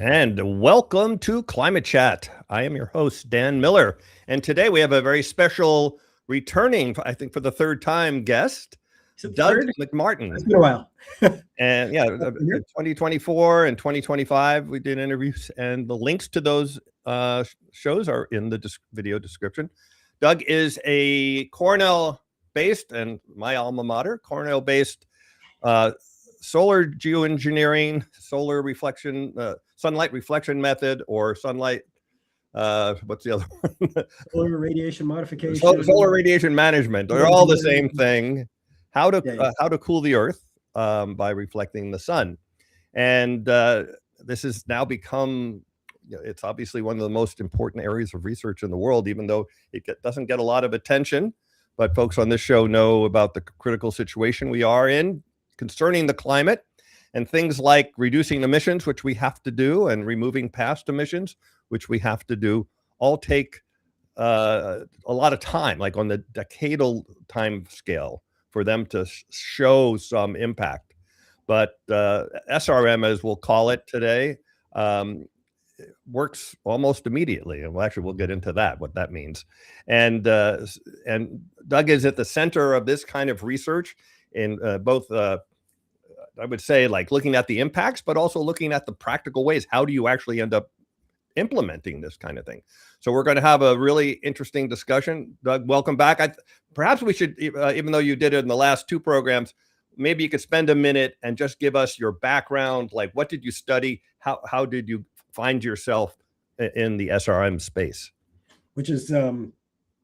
And welcome to Climate Chat. I am your host, Dan Miller. And today we have a very special returning, I think for the third time, guest, Is it the Doug third? MacMartin. It's been a while. And yeah, 2024 and 2025, we did interviews, and the links to those shows are in the video description. Doug is a Cornell-based, and my alma mater, Cornell-based solar geoengineering, solar reflection, sunlight reflection method, or sunlight, what's the other one? Solar radiation modification. Solar radiation management. They're all the same thing. How to cool the Earth by reflecting the sun. And this has now become, it's obviously one of the most important areas of research in the world, even though it doesn't get a lot of attention. But folks on this show know about the critical situation we are in concerning the climate, and things like reducing emissions, which we have to do, and removing past emissions, which we have to do, all take a lot of time, like on the decadal time scale, for them to show some impact. But SRM, as we'll call it today, works almost immediately. And actually, we'll get into that, what that means. And Doug is at the center of this kind of research in both, I would say, like looking at the impacts, but also looking at the practical ways. How do you actually end up implementing this kind of thing? So we're going to have a really interesting discussion. Doug, welcome back. Perhaps we should, even though you did it in the last two programs, maybe you could spend a minute and just give us your background. Like, what did you study? How did you find yourself in the SRM space? Which is,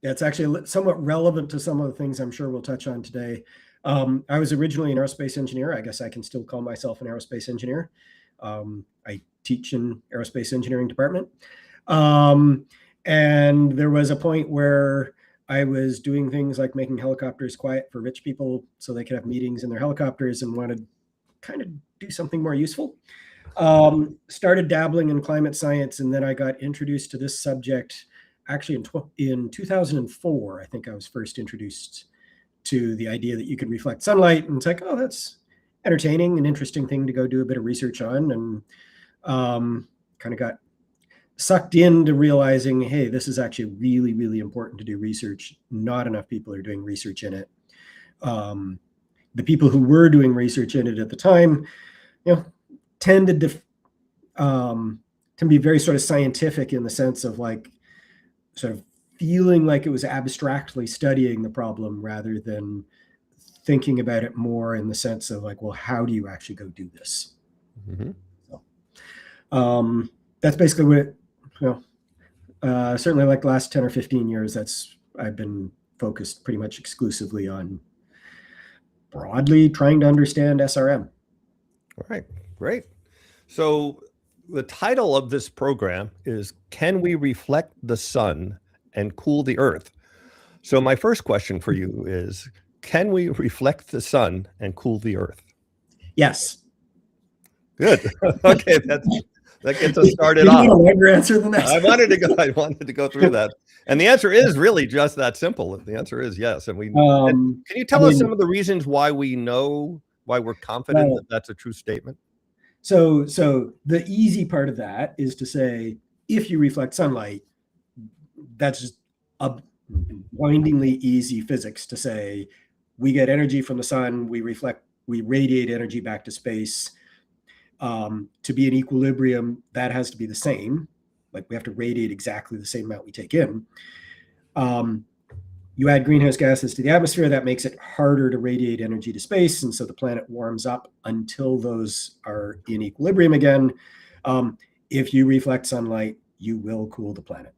it's actually somewhat relevant to some of the things I'm sure we'll touch on today. I was originally an aerospace engineer. I guess I can still call myself an aerospace engineer. I teach in aerospace engineering department. And there was a point where I was doing things like making helicopters quiet for rich people so they could have meetings in their helicopters, and wanted to kind of do something more useful. Started dabbling in climate science, and then I got introduced to this subject actually in 2004. I think I was first introduced to the idea that you could reflect sunlight, and it's like, oh, that's entertaining, an interesting thing to go do a bit of research on, and kind of got sucked into realizing, hey, this is actually really, really important to do research. Not enough people are doing research in it. The people who were doing research in it at the time, tended to be very sort of scientific, in the sense of like sort of feeling like it was abstractly studying the problem rather than thinking about it more in the sense of like, well, how do you actually go do this? Mm-hmm. So, that's basically what it, certainly like the last 10 or 15 years, I've been focused pretty much exclusively on broadly trying to understand SRM. All right, great. So the title of this program is, Can We Reflect the Sun and Cool the Earth? So my first question for you is, can we reflect the sun and cool the Earth? Yes. Good. Okay, that gets us started off. You want a longer answer than that? I wanted to go through that, and the answer is really just that simple. The answer is yes. And can you tell us some of the reasons why we're confident that that's a true statement? So the easy part of that is to say, if you reflect sunlight, that's just a blindingly easy physics to say, we get energy from the sun, we radiate energy back to space. To be in equilibrium, that has to be the same. Like, we have to radiate exactly the same amount we take in. You add greenhouse gases to the atmosphere, that makes it harder to radiate energy to space. And so the planet warms up until those are in equilibrium again. If you reflect sunlight, you will cool the planet.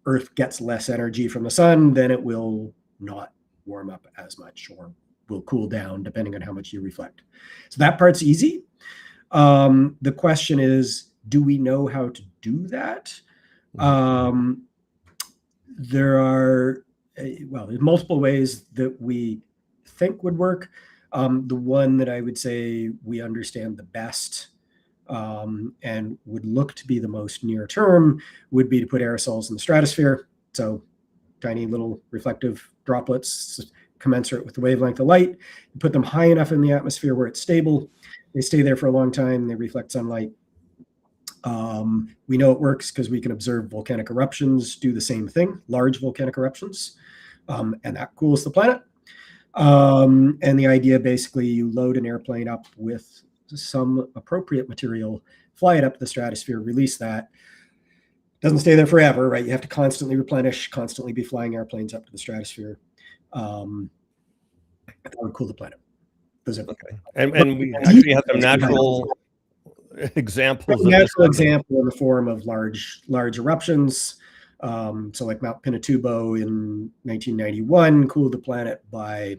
Earth gets less energy from the sun, then it will not warm up as much, or will cool down depending on how much you reflect. So that part's easy. The question is, do we know how to do that? There's multiple ways that we think would work. The one that I would say we understand the best and would look to be the most near term would be to put aerosols in the stratosphere. So tiny little reflective droplets commensurate with the wavelength of light. You put them high enough in the atmosphere where it's stable. They stay there for a long time. They reflect sunlight. We know it works because we can observe volcanic eruptions do the same thing, large volcanic eruptions, and that cools the planet. And the idea, basically, you load an airplane up with some appropriate material, fly it up to the stratosphere, release that. Doesn't stay there forever, right? You have to constantly replenish, constantly be flying airplanes up to the stratosphere. That would cool the planet. Okay. And we actually have some natural examples. Natural example in the form of large eruptions. So like Mount Pinatubo in 1991 cooled the planet by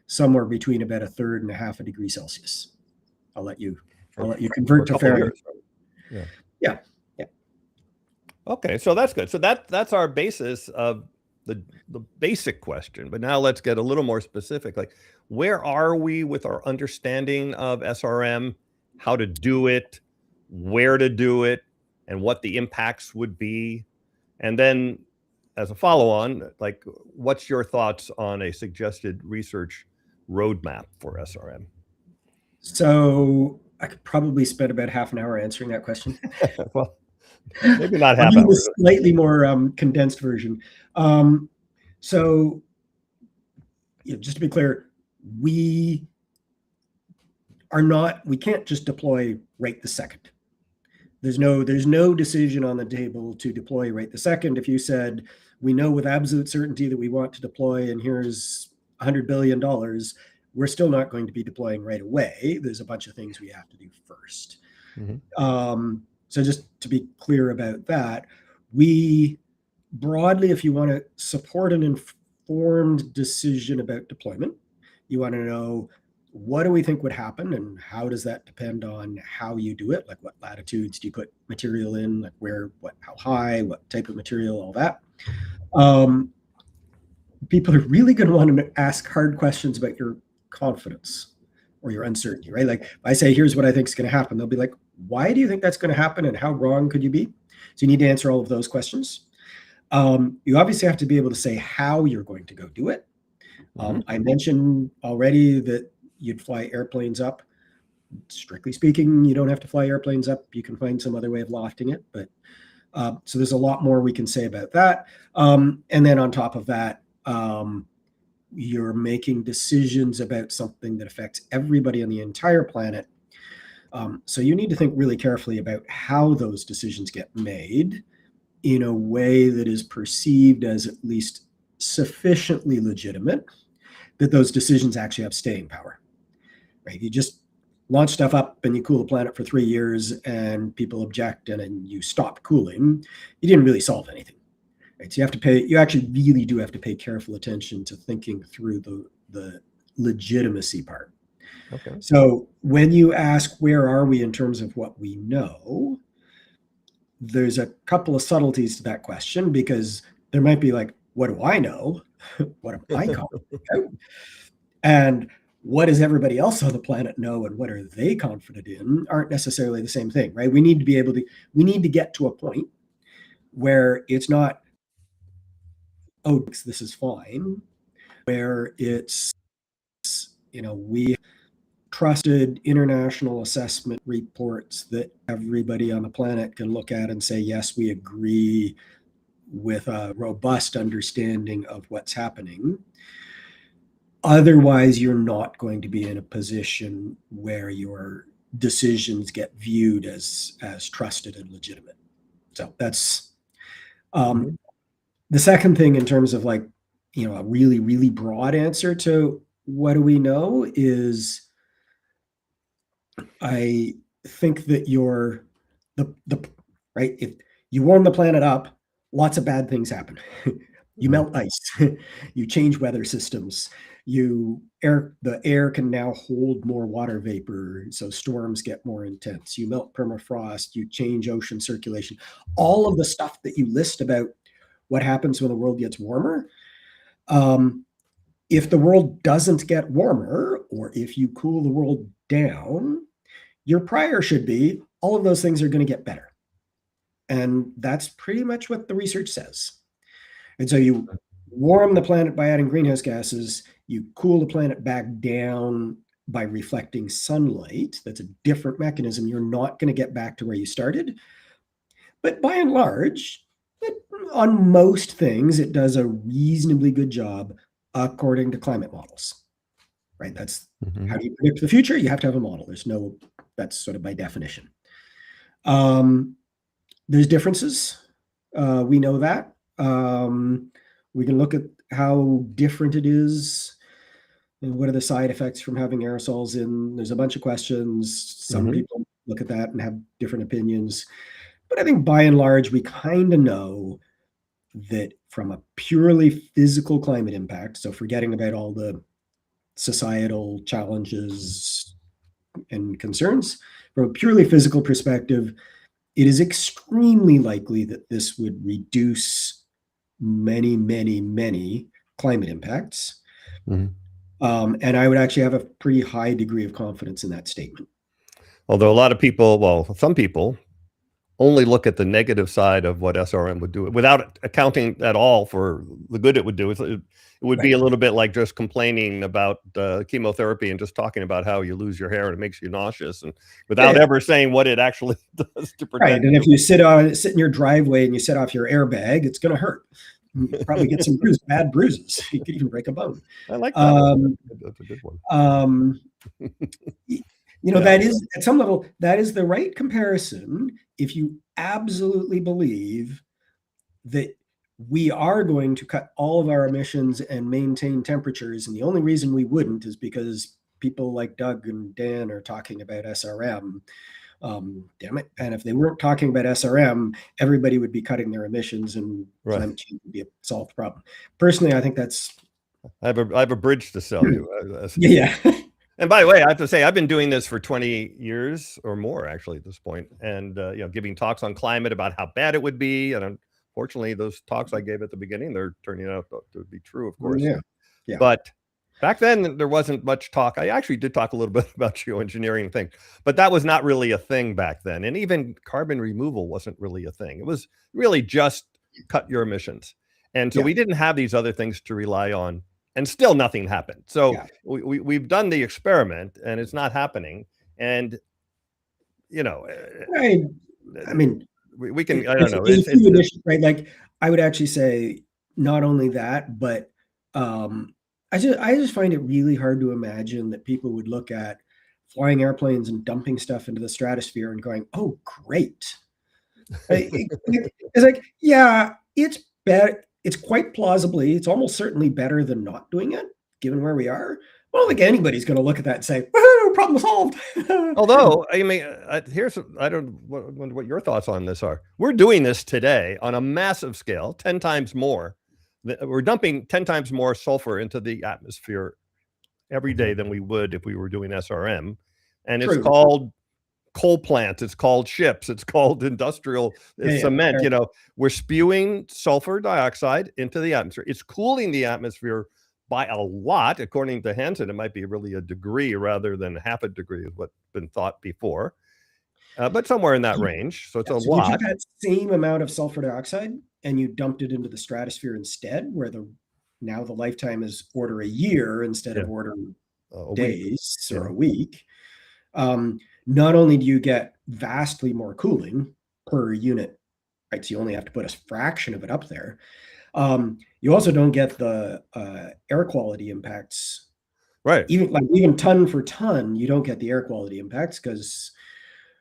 somewhere between about 1/3 and 1/2 degree Celsius. I'll let you convert to Fahrenheit. Yeah. Okay, so that's good. So that's our basis of the basic question. But now let's get a little more specific. Like, where are we with our understanding of SRM, how to do it, where to do it, and what the impacts would be? And then as a follow-on, like, what's your thoughts on a suggested research roadmap for SRM? So I could probably spend about half an hour answering that question. Well, maybe not half an hour. Slightly more condensed version. So just to be clear, we can't just deploy right this second. There's no decision on the table to deploy right this second. If you said, we know with absolute certainty that we want to deploy and here's $100 billion, we're still not going to be deploying right away. There's a bunch of things we have to do first. So just to be clear about that, we broadly, if you want to support an informed decision about deployment, you want to know, what do we think would happen and how does that depend on how you do it? Like, what latitudes do you put material in, like where, what, how high, what type of material, all that. People are really going to want to ask hard questions about your confidence or your uncertainty, right? Like, if I say, here's what I think is going to happen, they'll be like, why do you think that's going to happen and how wrong could you be? So you need to answer all of those questions. You obviously have to be able to say how you're going to go do it. I mentioned already that you'd fly airplanes up. Strictly speaking, you don't have to fly airplanes up. You can find some other way of lofting it. But so there's a lot more we can say about that. And then on top of that, you're making decisions about something that affects everybody on the entire planet. So you need to think really carefully about how those decisions get made in a way that is perceived as at least sufficiently legitimate that those decisions actually have staying power. Right? You just launch stuff up and you cool the planet for 3 years and people object and then you stop cooling, you didn't really solve anything. Right? So you actually really do have to pay careful attention to thinking through the legitimacy part. Okay. So when you ask, where are we in terms of what we know, there's a couple of subtleties to that question, because there might be like, what do I know? What am I confident about? And what does everybody else on the planet know and what are they confident in aren't necessarily the same thing, right? We need to get to a point where it's not, oh, this is fine, where it's, we trusted international assessment reports that everybody on the planet can look at and say, yes, we agree with a robust understanding of what's happening. Otherwise, you're not going to be in a position where your decisions get viewed as trusted and legitimate. So that's the second thing in terms of like, a really, really broad answer to what do we know is, I think that right, if you warm the planet up, lots of bad things happen. You melt ice, you change weather systems, the air can now hold more water vapor, so storms get more intense. You melt permafrost, you change ocean circulation. All of the stuff that you list about what happens when the world gets warmer. If the world doesn't get warmer, or if you cool the world down, your prior should be, all of those things are going to get better. And that's pretty much what the research says. And so you warm the planet by adding greenhouse gases, you cool the planet back down by reflecting sunlight. That's a different mechanism. You're not going to get back to where you started. But by and large, on most things, it does a reasonably good job according to climate models, right? That's how do you predict the future? You have to have a model. That's sort of by definition. There's differences. We know that. We can look at how different it is and what are the side effects from having aerosols in. There's a bunch of questions. Some people look at that and have different opinions. But I think by and large, we kind of know that from a purely physical climate impact, so forgetting about all the societal challenges and concerns, from a purely physical perspective, it is extremely likely that this would reduce many, many, many climate impacts. And I would actually have a pretty high degree of confidence in that statement. Although a lot of people, well, some people only look at the negative side of what SRM would do without accounting at all for the good it would do. It would be a little bit like just complaining about chemotherapy and just talking about how you lose your hair and it makes you nauseous, and without ever saying what it actually does to protect. Right, and if you sit in your driveway and you set off your airbag, it's going to hurt. You probably get some bad bruises. You could even break a bone. I like that. That's a good one. That is, at some level, that is the right comparison if you absolutely believe that we are going to cut all of our emissions and maintain temperatures. And the only reason we wouldn't is because people like Doug and Dan are talking about SRM. Damn it. And if they weren't talking about SRM, everybody would be cutting their emissions and climate change would be a solved problem. Personally, I think that's... I have a bridge to sell you. Yeah. And by the way, I have to say, I've been doing this for 20 years or more, actually, at this point, and giving talks on climate about how bad it would be. And unfortunately, those talks I gave at the beginning, they're turning out to be true, of course. Yeah. But back then, there wasn't much talk. I actually did talk a little bit about geoengineering thing, but that was not really a thing back then. And even carbon removal wasn't really a thing. It was really just cut your emissions. And so we didn't have these other things to rely on. And still nothing happened. So we've done the experiment and it's not happening. And, I mean, we can, I don't know. It's, right. Like I would actually say not only that, but I just find it really hard to imagine that people would look at flying airplanes and dumping stuff into the stratosphere and going, oh, great. It's like, yeah, it's better. It's quite plausibly, it's almost certainly better than not doing it, given where we are. I don't think anybody's going to look at that and say, woohoo, problem solved. Although, I mean, I don't know what your thoughts on this are. We're doing this today on a massive scale, 10 times more. We're dumping 10 times more sulfur into the atmosphere every day than we would if we were doing SRM. And it's called coal plants, it's called ships, it's called industrial cement. We're spewing sulfur dioxide into the atmosphere. It's cooling the atmosphere by a lot. According to Hansen, it might be really a degree rather than half a degree is what's been thought before, but somewhere in that range. So it's a lot. If you took that same amount of sulfur dioxide and you dumped it into the stratosphere instead, where now the lifetime is order a year instead of order days or a week, not only do you get vastly more cooling per unit, right? So you only have to put a fraction of it up there. You also don't get the air quality impacts. Right. Even ton for ton, you don't get the air quality impacts because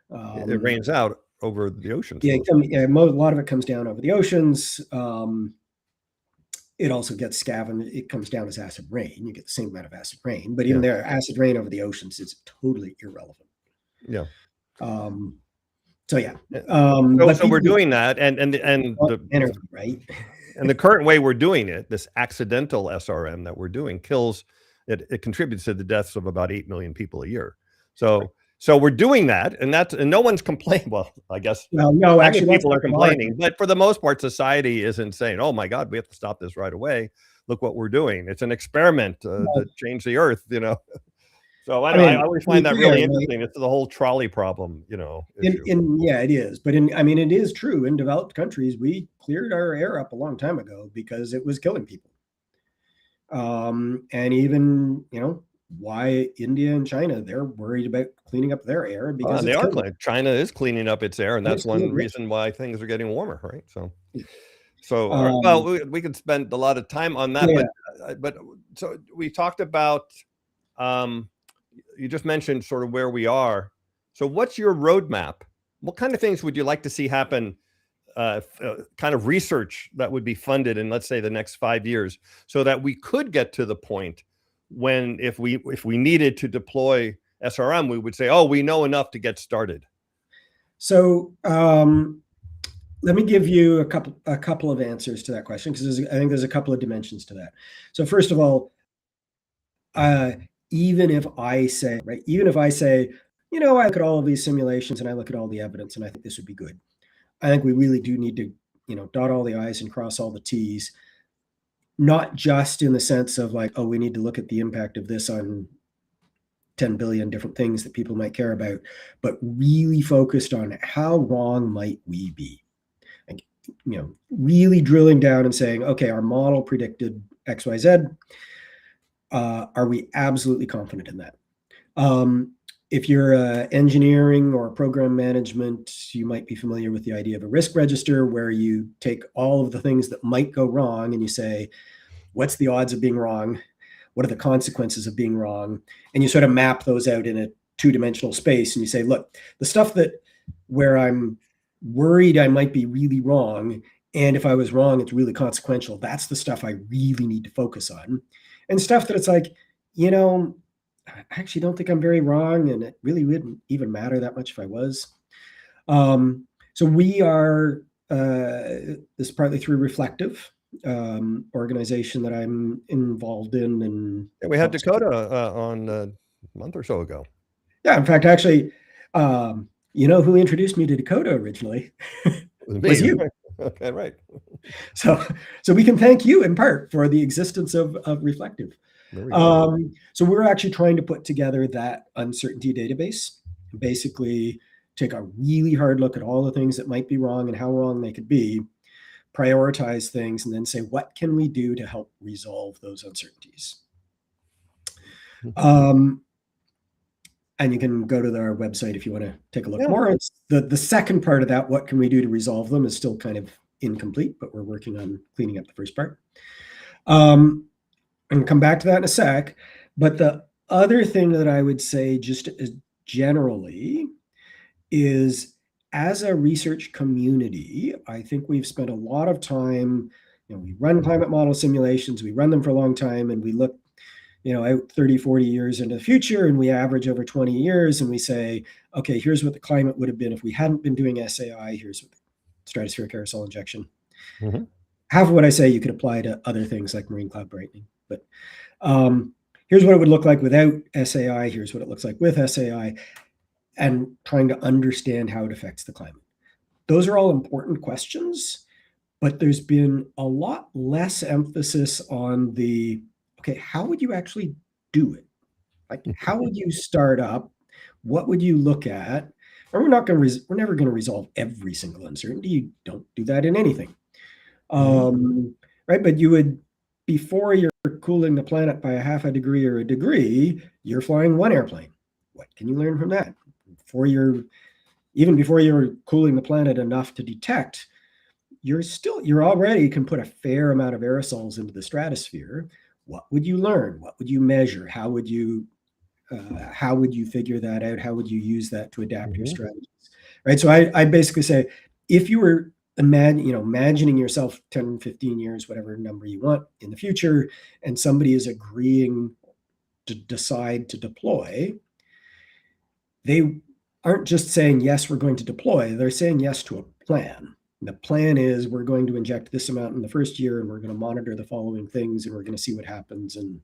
it rains out over the oceans. Yeah, a lot of it comes down over the oceans. It also gets scavenged. It comes down as acid rain. You get the same amount of acid rain, but even there, acid rain over the oceans is totally irrelevant. Yeah. So yeah. So we're doing that, and the energy, right? And the current way we're doing it, this accidental SRM that we're doing, kills it. It contributes to the deaths of about 8 million people a year. So we're doing that, and no one's complaining. Well, I guess no, actually, people are complaining, but for the most part, society isn't saying, "Oh my God, we have to stop this right away." Look what we're doing. It's an experiment to change the earth, So I always find that really interesting. It's the whole trolley problem, issue. It is. But it is true. In developed countries, we cleared our air up a long time ago because it was killing people. And even, why India and China, they're worried about cleaning up their air because they are China is cleaning up its air, and that's one reason why things are getting warmer, right? So, well, we could spend a lot of time on that, but so we talked about, you just mentioned sort of where we are. So what's your roadmap? What kind of things would you like to see happen, kind of research that would be funded in, let's say, the next 5 years, so that we could get to the point when if we needed to deploy SRM, we would say, oh, we know enough to get started? So let me give you a couple of answers to that question, because I think there's a couple of dimensions to that. So first of all, even if I say, you know, I look at all of these simulations and I look at all the evidence and I think this would be good, I think we really do need to, you know, dot all the I's and cross all the T's, not just in the sense of like, oh, we need to look at the impact of this on 10 billion different things that people might care about, but really focused on how wrong might we be. And, you know, really drilling down and saying, okay, our model predicted X, Y, Z. Are we absolutely confident in that? If you're engineering or program management, you might be familiar with the idea of a risk register, where you take all of the things that might go wrong and you say, what's the odds of being wrong? What are the consequences of being wrong? And you sort of map those out in a two-dimensional space. And you say, look, the stuff where I'm worried I might be really wrong, and if I was wrong, it's really consequential, that's the stuff I really need to focus on. And stuff that it's like, you know, I actually don't think I'm very wrong, and it really wouldn't even matter that much if I was. So we are, this is partly through Reflective, organization that I'm involved in. And we had Dakota on a month or so ago. Yeah, in fact, actually, you know who introduced me to Dakota originally? Was you. Okay, right. So we can thank you in part for the existence of Reflective. So we're actually trying to put together that uncertainty database, basically take a really hard look at all the things that might be wrong and how wrong they could be, prioritize things, and then say, what can we do to help resolve those uncertainties? And you can go to our website if you want to take a look more. It's the second part of that, what can we do to resolve them, is still kind of incomplete, but we're working on cleaning up the first part. And come back to that in a sec. But the other thing that I would say just generally is, as a research community, I think we've spent a lot of time, you know, we run climate model simulations, we run them for a long time, and we look, you know, out 30, 40 years into the future, and we average over 20 years, and we say, okay, here's what the climate would have been if we hadn't been doing SAI, here's what stratospheric aerosol injection. Half of what I say you could apply to other things like marine cloud brightening. But here's what it would look like without SAI, here's what it looks like with SAI, and trying to understand how it affects the climate. Those are all important questions, but there's been a lot less emphasis on the, okay, how would you actually do it? Like, how would you start up? What would you look at? And we're never going to resolve every single uncertainty. You don't do that in anything. Right? But you would, before you're cooling the planet by a half a degree or a degree, you're flying one airplane. What can you learn from that? Even before you're cooling the planet enough to detect, you're already can put a fair amount of aerosols into the stratosphere. What would you learn? What would you measure? How would you figure that out? How would you use that to adapt your strategies? Right. So I basically say, if you were imagining yourself 10, 15 years, whatever number you want in the future, and somebody is agreeing to decide to deploy, they aren't just saying, yes, we're going to deploy. They're saying yes to a plan. And the plan is, we're going to inject this amount in the first year, and we're going to monitor the following things, and we're going to see what happens, and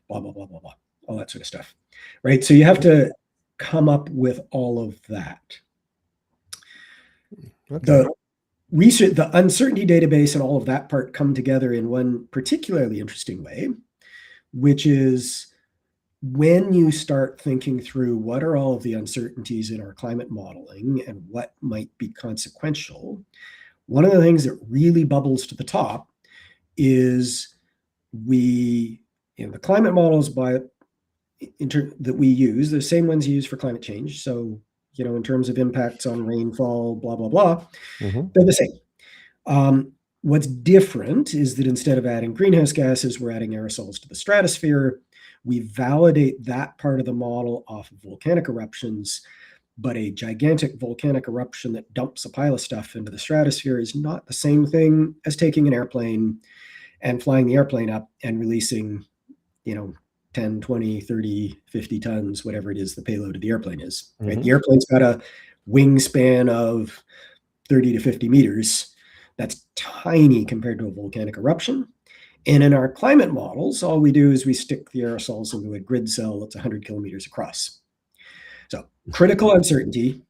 blah, blah, blah, blah, blah, all that sort of stuff. Right. So you have to come up with all of that. Okay. The uncertainty database and all of that part come together in one particularly interesting way, which is when you start thinking through what are all of the uncertainties in our climate modeling and what might be consequential, one of the things that really bubbles to the top is the climate models, by that we use, the same ones you use for climate change. So, in terms of impacts on rainfall, blah, blah, blah, they're the same. What's different is that instead of adding greenhouse gases, we're adding aerosols to the stratosphere. We validate that part of the model off of volcanic eruptions, but a gigantic volcanic eruption that dumps a pile of stuff into the stratosphere is not the same thing as taking an airplane and flying the airplane up and releasing, 10, 20, 30, 50 tons, whatever it is the payload of the airplane is. Right? The airplane's got a wingspan of 30 to 50 meters. That's tiny compared to a volcanic eruption. And in our climate models, all we do is we stick the aerosols into a grid cell that's 100 kilometers across. So critical uncertainty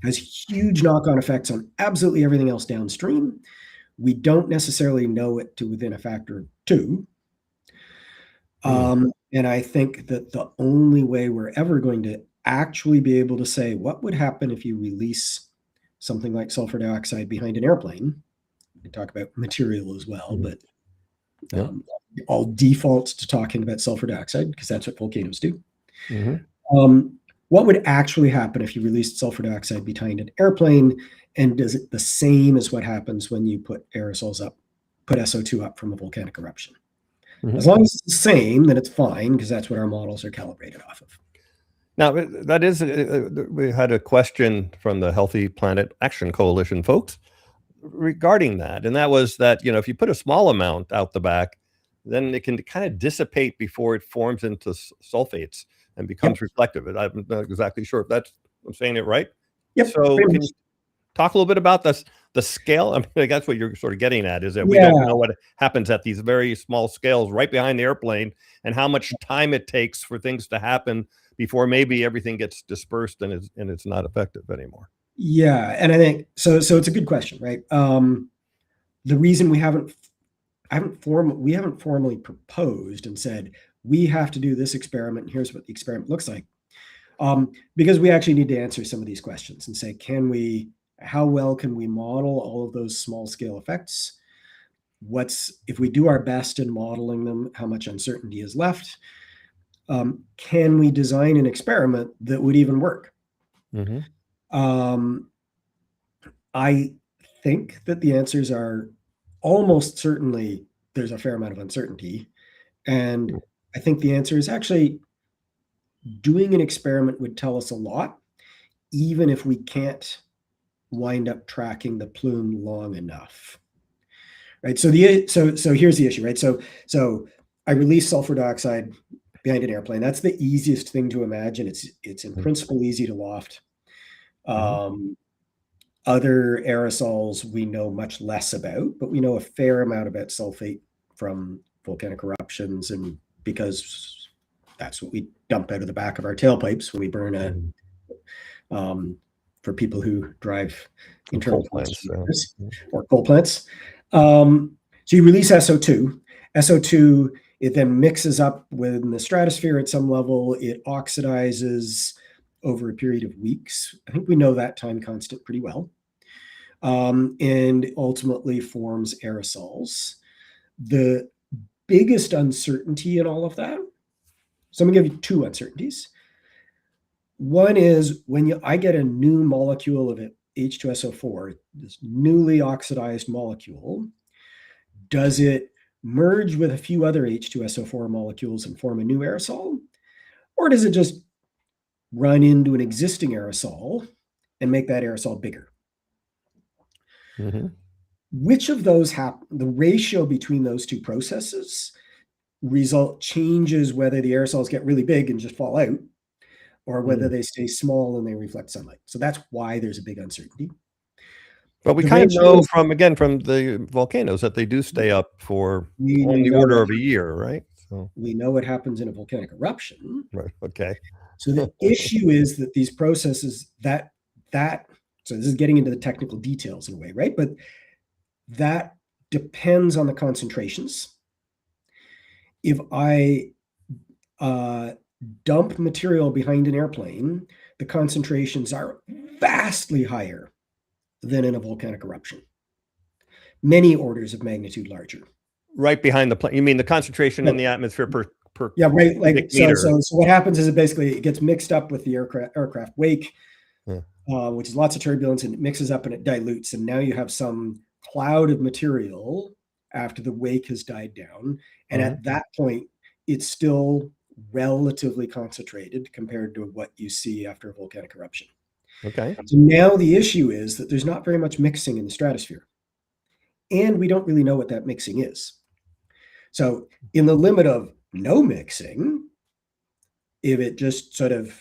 has huge knock-on effects on absolutely everything else downstream. We don't necessarily know it to within a factor of 2. And I think that the only way we're ever going to actually be able to say what would happen if you release something like sulfur dioxide behind an airplane, we can talk about material as well, but all defaults to talking about sulfur dioxide because that's what volcanoes do. What would actually happen if you released sulfur dioxide behind an airplane, and does it the same as what happens when you put aerosols up, put SO2 up from a volcanic eruption? As long as it's the same, then it's fine because that's what our models are calibrated off of. Now, that is, we had a question from the Healthy Planet Action Coalition folks regarding that. And that was that, if you put a small amount out the back, then it can kind of dissipate before it forms into sulfates and becomes reflective. And I'm not exactly sure if I'm saying it right. So can you talk a little bit about the scale? I mean, that's what you're sort of getting at, is that we don't know what happens at these very small scales right behind the airplane and how much time it takes for things to happen before maybe everything gets dispersed and it's not effective anymore. Yeah. And I think, so it's a good question, right? The reason we haven't formally proposed and said, we have to do this experiment, and here's what the experiment looks like. Because we actually need to answer some of these questions and say, how well can we model all of those small scale effects? If we do our best in modeling them, how much uncertainty is left? Can we design an experiment that would even work? I think that the answers are almost certainly there's a fair amount of uncertainty. And I think the answer is actually doing an experiment would tell us a lot, even if we can't wind up tracking the plume long enough. Right. So here's the issue, right? So I release sulfur dioxide behind an airplane. That's the easiest thing to imagine. It's in principle easy to loft. Other aerosols we know much less about, but we know a fair amount about sulfate from volcanic eruptions, and because that's what we dump out of the back of our tailpipes when we burn for people who drive internal plants or coal plants. So you release SO2. SO2, it then mixes up within the stratosphere at some level. It oxidizes over a period of weeks. I think we know that time constant pretty well. And ultimately forms aerosols. The biggest uncertainty in all of that, so I'm going to give you 2 uncertainties. One is when I get a new molecule of H2SO4, this newly oxidized molecule, does it merge with a few other H2SO4 molecules and form a new aerosol? Or does it just run into an existing aerosol and make that aerosol bigger? Which of those the ratio between those 2 processes changes whether the aerosols get really big and just fall out, or whether they stay small and they reflect sunlight. So that's why there's a big uncertainty. But we kind of know from the volcanoes that they do stay up for on the order of a year, right? So we know what happens in a volcanic eruption. Right. Okay. So the issue is that these processes so this is getting into the technical details in a way, right? But that depends on the concentrations. If I dump material behind an airplane, the concentrations are vastly higher than in a volcanic eruption. Many orders of magnitude larger. Right behind the plane. You mean the concentration in the atmosphere per per Yeah, right. Like cubic meter. so what happens is it basically it gets mixed up with the aircraft wake, Yeah. which is lots of turbulence, and it mixes up and it dilutes, and now you have some cloud of material after the wake has died down, and at that point, it's still relatively concentrated compared to what you see after a volcanic eruption. Okay. So now the issue is that there's not very much mixing in the stratosphere, and we don't really know what that mixing is. So in the limit of no mixing, if it just sort of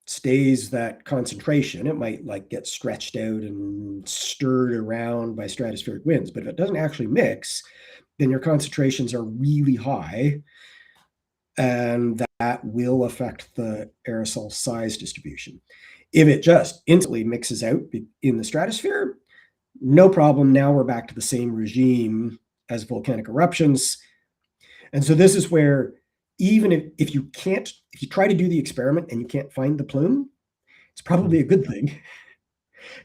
stays that concentration, it might like get stretched out and stirred around by stratospheric winds. But if it doesn't actually mix, then your concentrations are really high, and that will affect the aerosol size distribution. If it just instantly mixes out in the stratosphere, no problem. Now we're back to the same regime as volcanic eruptions. And so this is where even if you try to do the experiment and you can't find the plume, it's probably a good thing,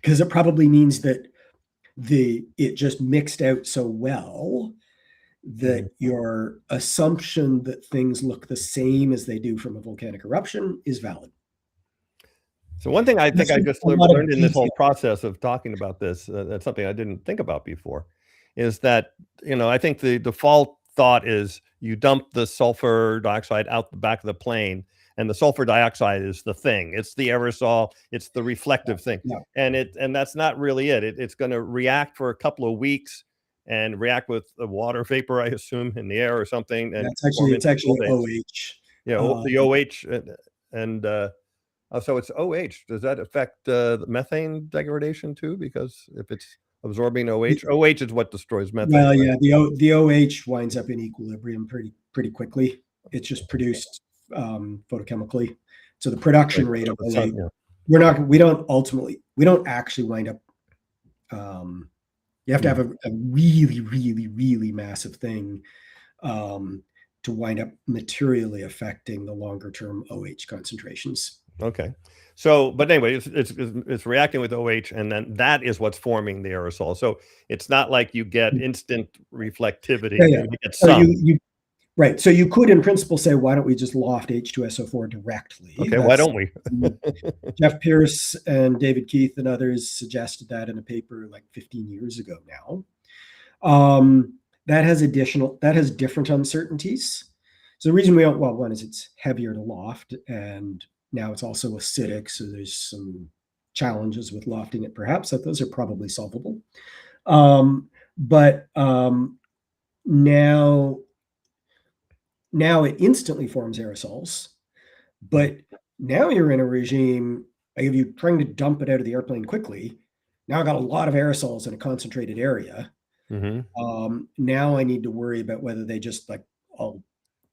because it probably means that it just mixed out so well that your assumption that things look the same as they do from a volcanic eruption is valid. So one thing I think I just learned in this whole process of talking about this, that's something I didn't think about before, is that, I think the default thought is you dump the sulfur dioxide out the back of the plane, and the sulfur dioxide is the thing. It's the aerosol. It's the reflective thing. Yeah. And that's not really it. It's going to react for a couple of weeks and react with the water vapor, I assume, in the air or something. And it's actually OH. Yeah, the OH and so it's OH. Does that affect the methane degradation too? Because if it's absorbing OH is what destroys methane. Well, right? Yeah, the OH winds up in equilibrium pretty quickly. It's just produced photochemically. So the production rate of OH, we don't actually wind up. You have to have a really, really, really massive thing to wind up materially affecting the longer term OH concentrations. Okay. So, but anyway, it's reacting with OH, and then that is what's forming the aerosol. So it's not like you get instant reflectivity. Yeah. You get some. Right. So you could, in principle, say, why don't we just loft H2SO4 directly? Okay, why don't we? Jeff Pierce and David Keith and others suggested that in a paper like 15 years ago now. That has different uncertainties. So the reason we don't, well, one is it's heavier to loft, and now it's also acidic, so there's some challenges with lofting it, perhaps. So those are probably solvable. But now it instantly forms aerosols, but now you're in a regime, like if you're trying to dump it out of the airplane quickly, now I got a lot of aerosols in a concentrated area. Now I need to worry about whether they just like all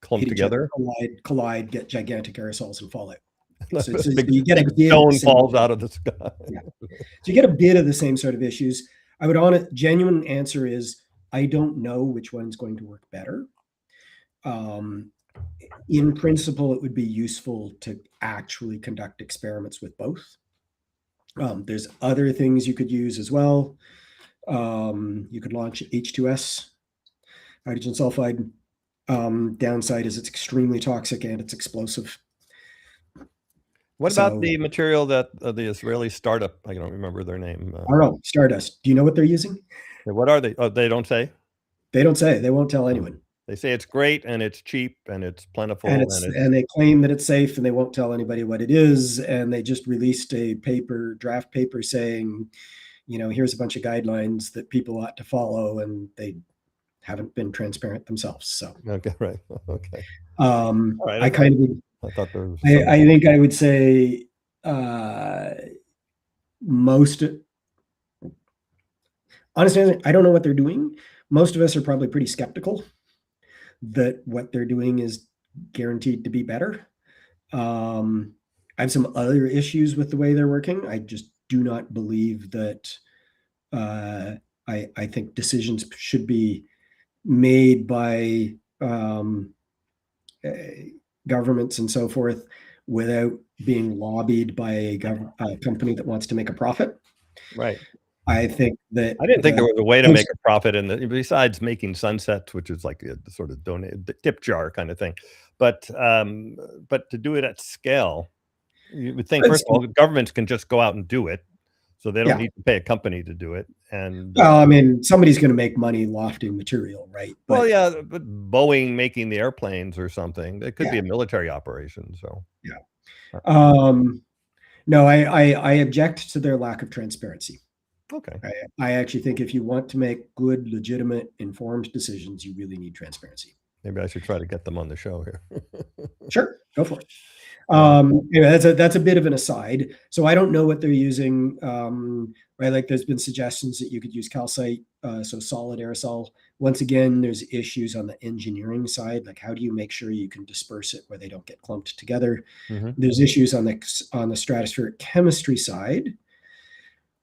clump together, collide, get gigantic aerosols and fall out. So you get a stone falls out of the sky. Yeah. So you get a bit of the same sort of issues. Genuine answer is I don't know which one's going to work better. In principle, it would be useful to actually conduct experiments with both. There's other things you could use as well. You could launch H2S, hydrogen sulfide. Downside is it's extremely toxic and it's explosive. What about the material that the Israeli startup, I don't remember their name. I don't know, Stardust. Do you know what they're using? What are they? Oh, they don't say? They don't say. They won't tell anyone. They say it's great and it's cheap and it's plentiful. And they claim that it's safe, and they won't tell anybody what it is. And they just released a draft paper saying, here's a bunch of guidelines that people ought to follow, and they haven't been transparent themselves. So okay, right, okay. Right, I thought there was. I think I would say honestly, I don't know what they're doing. Most of us are probably pretty skeptical that what they're doing is guaranteed to be better. I have some other issues with the way they're working. I just do not believe that. I think decisions should be made by governments and so forth without being lobbied by a company that wants to make a profit. Right. I think that I didn't think there was a way to make a profit besides making sunsets, which is like a sort of tip jar kind of thing. But to do it at scale, you would think, first of all, governments can just go out and do it. So they don't need to pay a company to do it. And well, I mean, somebody's going to make money lofting material, right? But, well, yeah, but Boeing making the airplanes or something, it could be a military operation. So no, I object to their lack of transparency. Okay. I actually think if you want to make good, legitimate, informed decisions, you really need transparency. Maybe I should try to get them on the show here. Sure, go for it. That's a bit of an aside. So I don't know what they're using. Right, like there's been suggestions that you could use calcite, so solid aerosol. Once again, there's issues on the engineering side, like how do you make sure you can disperse it where they don't get clumped together? There's issues on the stratospheric chemistry side.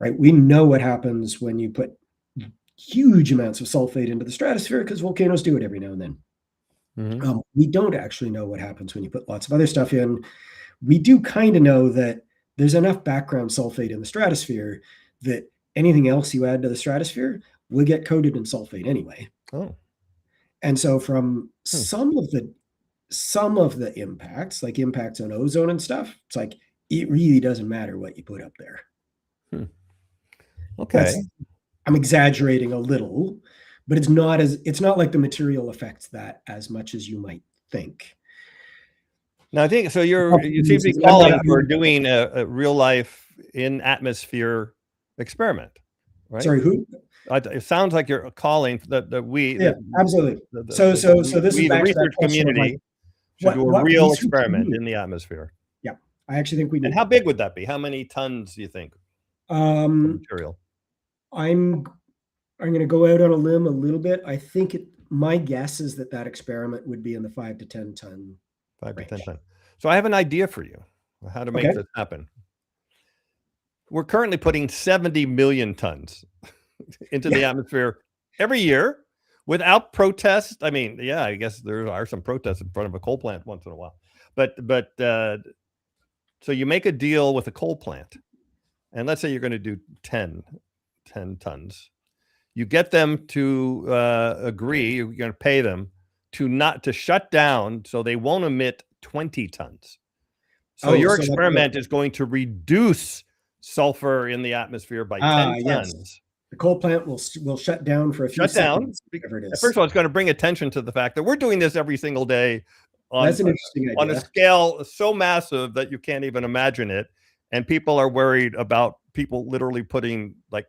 Right, we know what happens when you put huge amounts of sulfate into the stratosphere because volcanoes do it every now and then. We don't actually know what happens when you put lots of other stuff in. We do kind of know that there's enough background sulfate in the stratosphere that anything else you add to the stratosphere will get coated in sulfate anyway. And so from some of the impacts, like impacts on ozone and stuff, it's like it really doesn't matter what you put up there. Okay. I'm exaggerating a little, but it's not like the material affects that as much as you might think. Now, I think so. You seem to be calling for doing a real life in atmosphere experiment, right? Sorry, who? It sounds like you're calling that we. Yeah, absolutely. So this is the research community should do a real experiment in the atmosphere. Yeah, I actually think we need. And how big would that be? How many tons do you think? Material. I'm going to go out on a limb a little bit. I think my guess is that experiment would be in the 5 to 10 ton. 5 to 10 tons. So I have an idea for you how to make this happen. We're currently putting 70 million tons into the atmosphere every year without protest. I mean, yeah, I guess there are some protests in front of a coal plant once in a while, but so you make a deal with a coal plant, and let's say you're going to do 10 tons. You get them to agree, you're going to pay them to shut down so they won't emit 20 tons. So your experiment is going to reduce sulfur in the atmosphere by 10 tons. Yes. The coal plant will shut down for a few seconds. First of all, it's going to bring attention to the fact that we're doing this every single day That's an interesting idea. On a scale so massive that you can't even imagine it. And people are worried about people literally putting like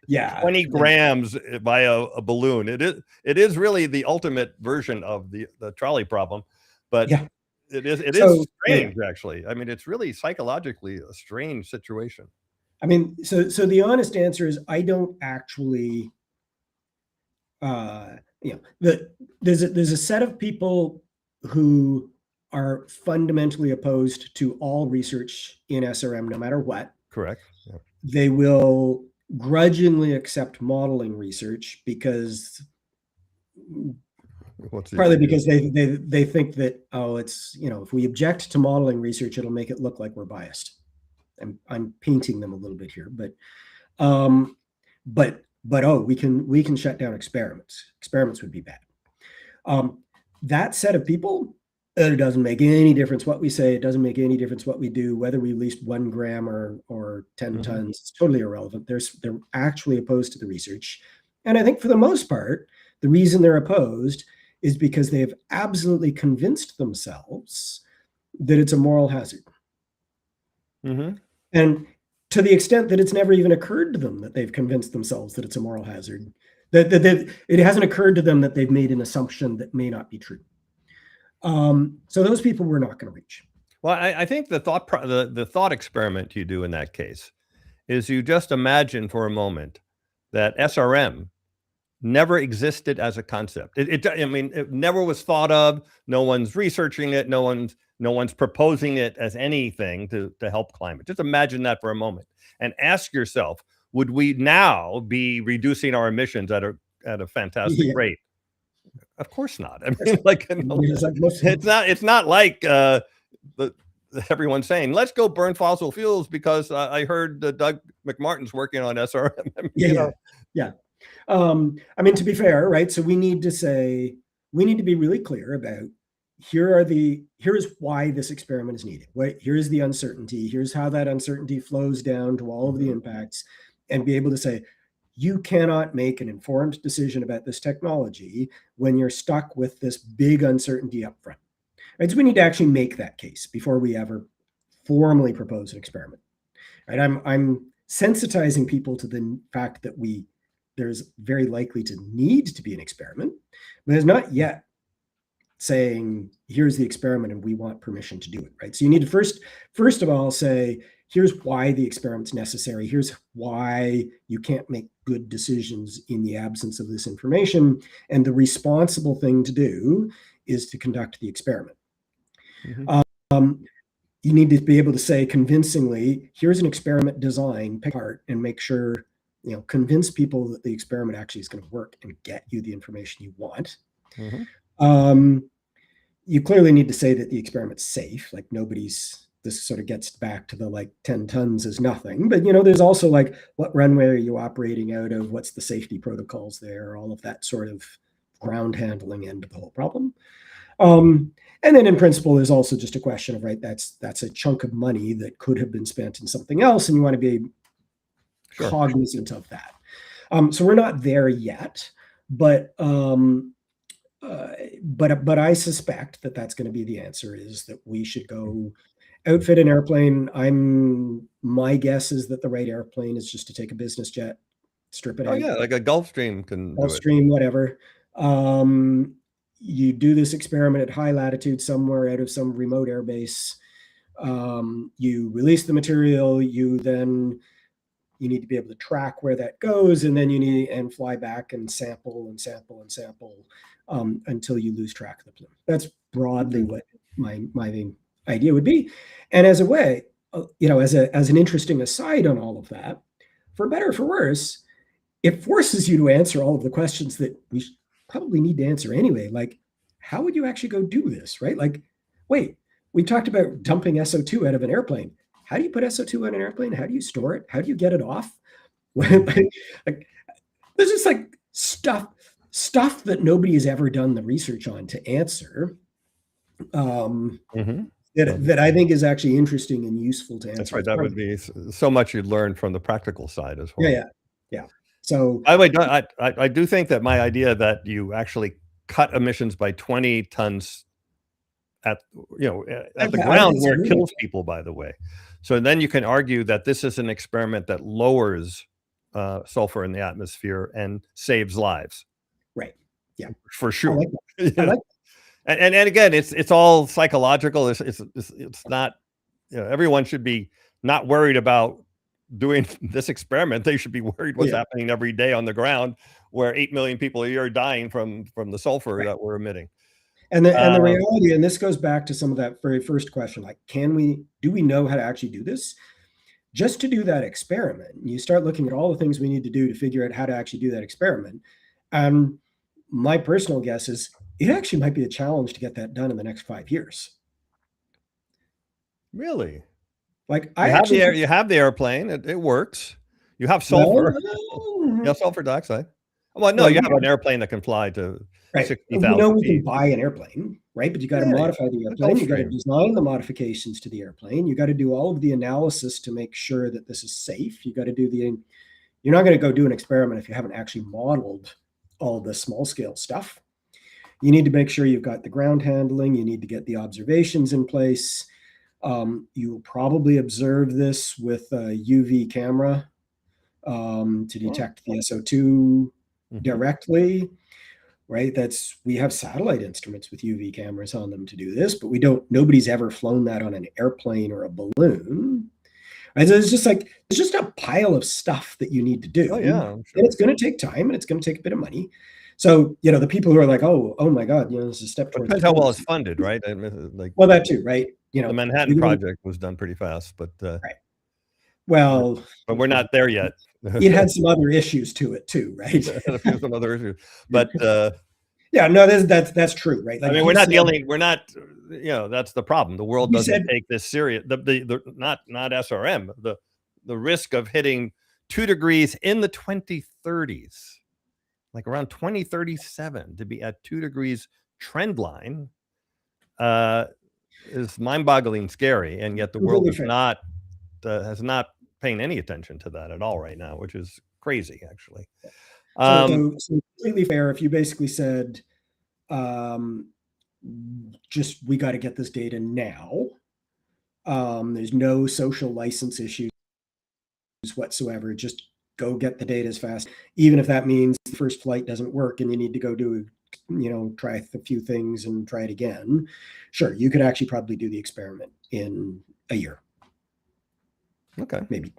20 grams via a balloon. It is really the ultimate version of the trolley problem, but it is strange actually. I mean, it's really psychologically a strange situation. I mean, so the honest answer is I don't actually, there's a set of people who are fundamentally opposed to all research in SRM, no matter what. Correct. Yeah. They will grudgingly accept modeling research because partly because they think that, it's, if we object to modeling research, it'll make it look like we're biased. I'm painting them a little bit here, but we can shut down experiments. Experiments would be bad. That set of people, it doesn't make any difference what we say. It doesn't make any difference what we do, whether we released 1 gram or 10 tons. It's totally irrelevant. They're actually opposed to the research. And I think for the most part, the reason they're opposed is because they have absolutely convinced themselves that it's a moral hazard. And to the extent that it's never even occurred to them that they've convinced themselves that it's a moral hazard, that it hasn't occurred to them that they've made an assumption that may not be true. So those people we're not going to reach. Well, I think the thought experiment you do in that case is you just imagine for a moment that SRM never existed as a concept. It never was thought of. No one's researching it. No one's proposing it as anything to help climate. Just imagine that for a moment and ask yourself, would we now be reducing our emissions at a fantastic rate? Of course not. I mean, it's not like everyone's saying, let's go burn fossil fuels because I heard Doug MacMartin's working on SRM. I mean, yeah. I mean, to be fair, right? So we need to be really clear about here's why this experiment is needed. Here's the uncertainty. Here's how that uncertainty flows down to all of the impacts, and be able to say, you cannot make an informed decision about this technology when you're stuck with this big uncertainty up front. Right? So we need to actually make that case before we ever formally propose an experiment. Right? I'm sensitizing people to the fact that there's very likely to need to be an experiment, but there's not yet saying, here's the experiment and we want permission to do it, right? So you need to first of all say, here's why the experiment's necessary. Here's why you can't make good decisions in the absence of this information. And the responsible thing to do is to conduct the experiment. You need to be able to say convincingly, here's an experiment design, pick apart and make sure, convince people that the experiment actually is going to work and get you the information you want. You clearly need to say that the experiment's safe. Like this sort of gets back to the 10 tons is nothing, but there's also what runway are you operating out of? What's the safety protocols there? All of that sort of ground handling end of the whole problem. And then in principle, there's also just a question of, right, that's a chunk of money that could have been spent in something else, and you want to be cognizant of that. So we're not there yet, but I suspect that that's going to be the answer, is that we should go outfit an airplane. My guess is that the right airplane is just to take a business jet, strip it out. Yeah, like a Gulfstream can do it. Gulfstream, whatever. You do this experiment at high latitude somewhere out of some remote airbase. You release the material. You need to be able to track where that goes, and then you need and fly back and sample until you lose track of the plume. That's broadly what my idea would be. And as a way, as an interesting aside on all of that, for better or for worse, it forces you to answer all of the questions that we probably need to answer anyway. Like, how would you actually go do this, right? Wait, we talked about dumping SO2 out of an airplane. How do you put SO2 on an airplane? How do you store it? How do you get it off? There's just stuff that nobody has ever done the research on to answer. That I think is actually interesting and useful to answer. That's right. That would be so much you'd learn from the practical side as well. Yeah. So, by the way, I do think that my idea that you actually cut emissions by 20 tons at the ground where it kills people, by the way. So then you can argue that this is an experiment that lowers sulfur in the atmosphere and saves lives. Right. Yeah. For sure. I like that. And again, it's all psychological. It's not, everyone should be not worried about doing this experiment. They should be worried what's happening every day on the ground, where 8 million people a year are dying from the sulfur that we're emitting. And the reality, and this goes back to some of that very first question, like, do we know how to actually do this? Just to do that experiment, you start looking at all the things we need to do to figure out how to actually do that experiment. My personal guess is it actually might be a challenge to get that done in the next 5 years. Really? Like, you have the airplane, it works. You have sulfur. You have sulfur dioxide. Well, no, you have an airplane that can fly to 60,000 we can buy an airplane, right? But you got to modify the airplane. You got to design the modifications to the airplane. You got to do all of the analysis to make sure that this is safe. You got to do you're not going to go do an experiment if you haven't actually modeled all the small scale stuff. You need to make sure you've got the ground handling. You need to get the observations in place. You will probably observe this with a UV camera to detect the SO2 directly, right? We have satellite instruments with UV cameras on them to do this, but nobody's ever flown that on an airplane or a balloon. Right? So it's just a pile of stuff that you need to do. And it's going to take time, and it's going to take a bit of money. So, the people who are like, oh my God, this is a step towards. Depends how well it's funded, right? Well, that too, right? The Manhattan Project was done pretty fast, but right. Well, but we're not there yet. It had some other issues to it too, right? Some other issues, but Yeah, no, that's true, right? Like, I mean, we're not, that's the problem. The world doesn't take this serious. Not SRM, the risk of hitting 2 degrees in the 2030s, like around 2037, to be at 2 degrees trend line, is mind-boggling scary, and yet the world is not has not paying any attention to that at all right now, which is crazy, actually. So completely fair. If you basically said, just we got to get this data now. There's no social license issues whatsoever. Just go get the data as fast, even if that means the first flight doesn't work and you need to go do, try a few things and try it again. Sure, you could actually probably do the experiment in a year. Okay, maybe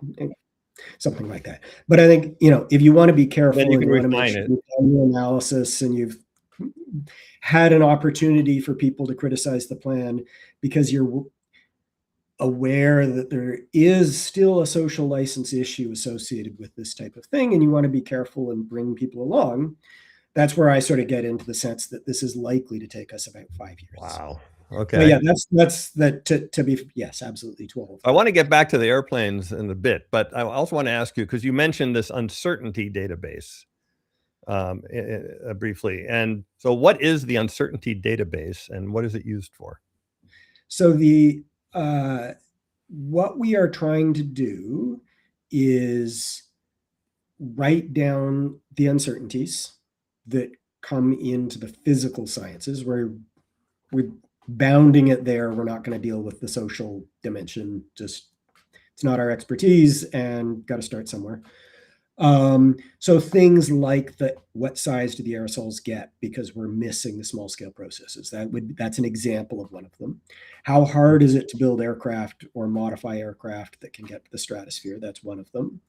something like that. But I think, if you want to be careful and you want to make sure you've done your analysis and you've had an opportunity for people to criticize the plan, because you're aware that there is still a social license issue associated with this type of thing, and you want to be careful and bring people along, that's where I sort of get into the sense that this is likely to take us about 5 years. Wow. Okay. But yeah, that's that to be, yes, absolutely 12. I want to get back to the airplanes in a bit, but I also want to ask you, because you mentioned this uncertainty database briefly. And so what is the uncertainty database and what is it used for? So what we are trying to do is write down the uncertainties that come into the physical sciences. We're bounding it there. We're not going to deal with the social dimension. Just, it's not our expertise, and got to start somewhere. So things like what size do the aerosols get because we're missing the small scale processes? That's an example of one of them. How hard is it to build aircraft or modify aircraft that can get to the stratosphere? That's one of them.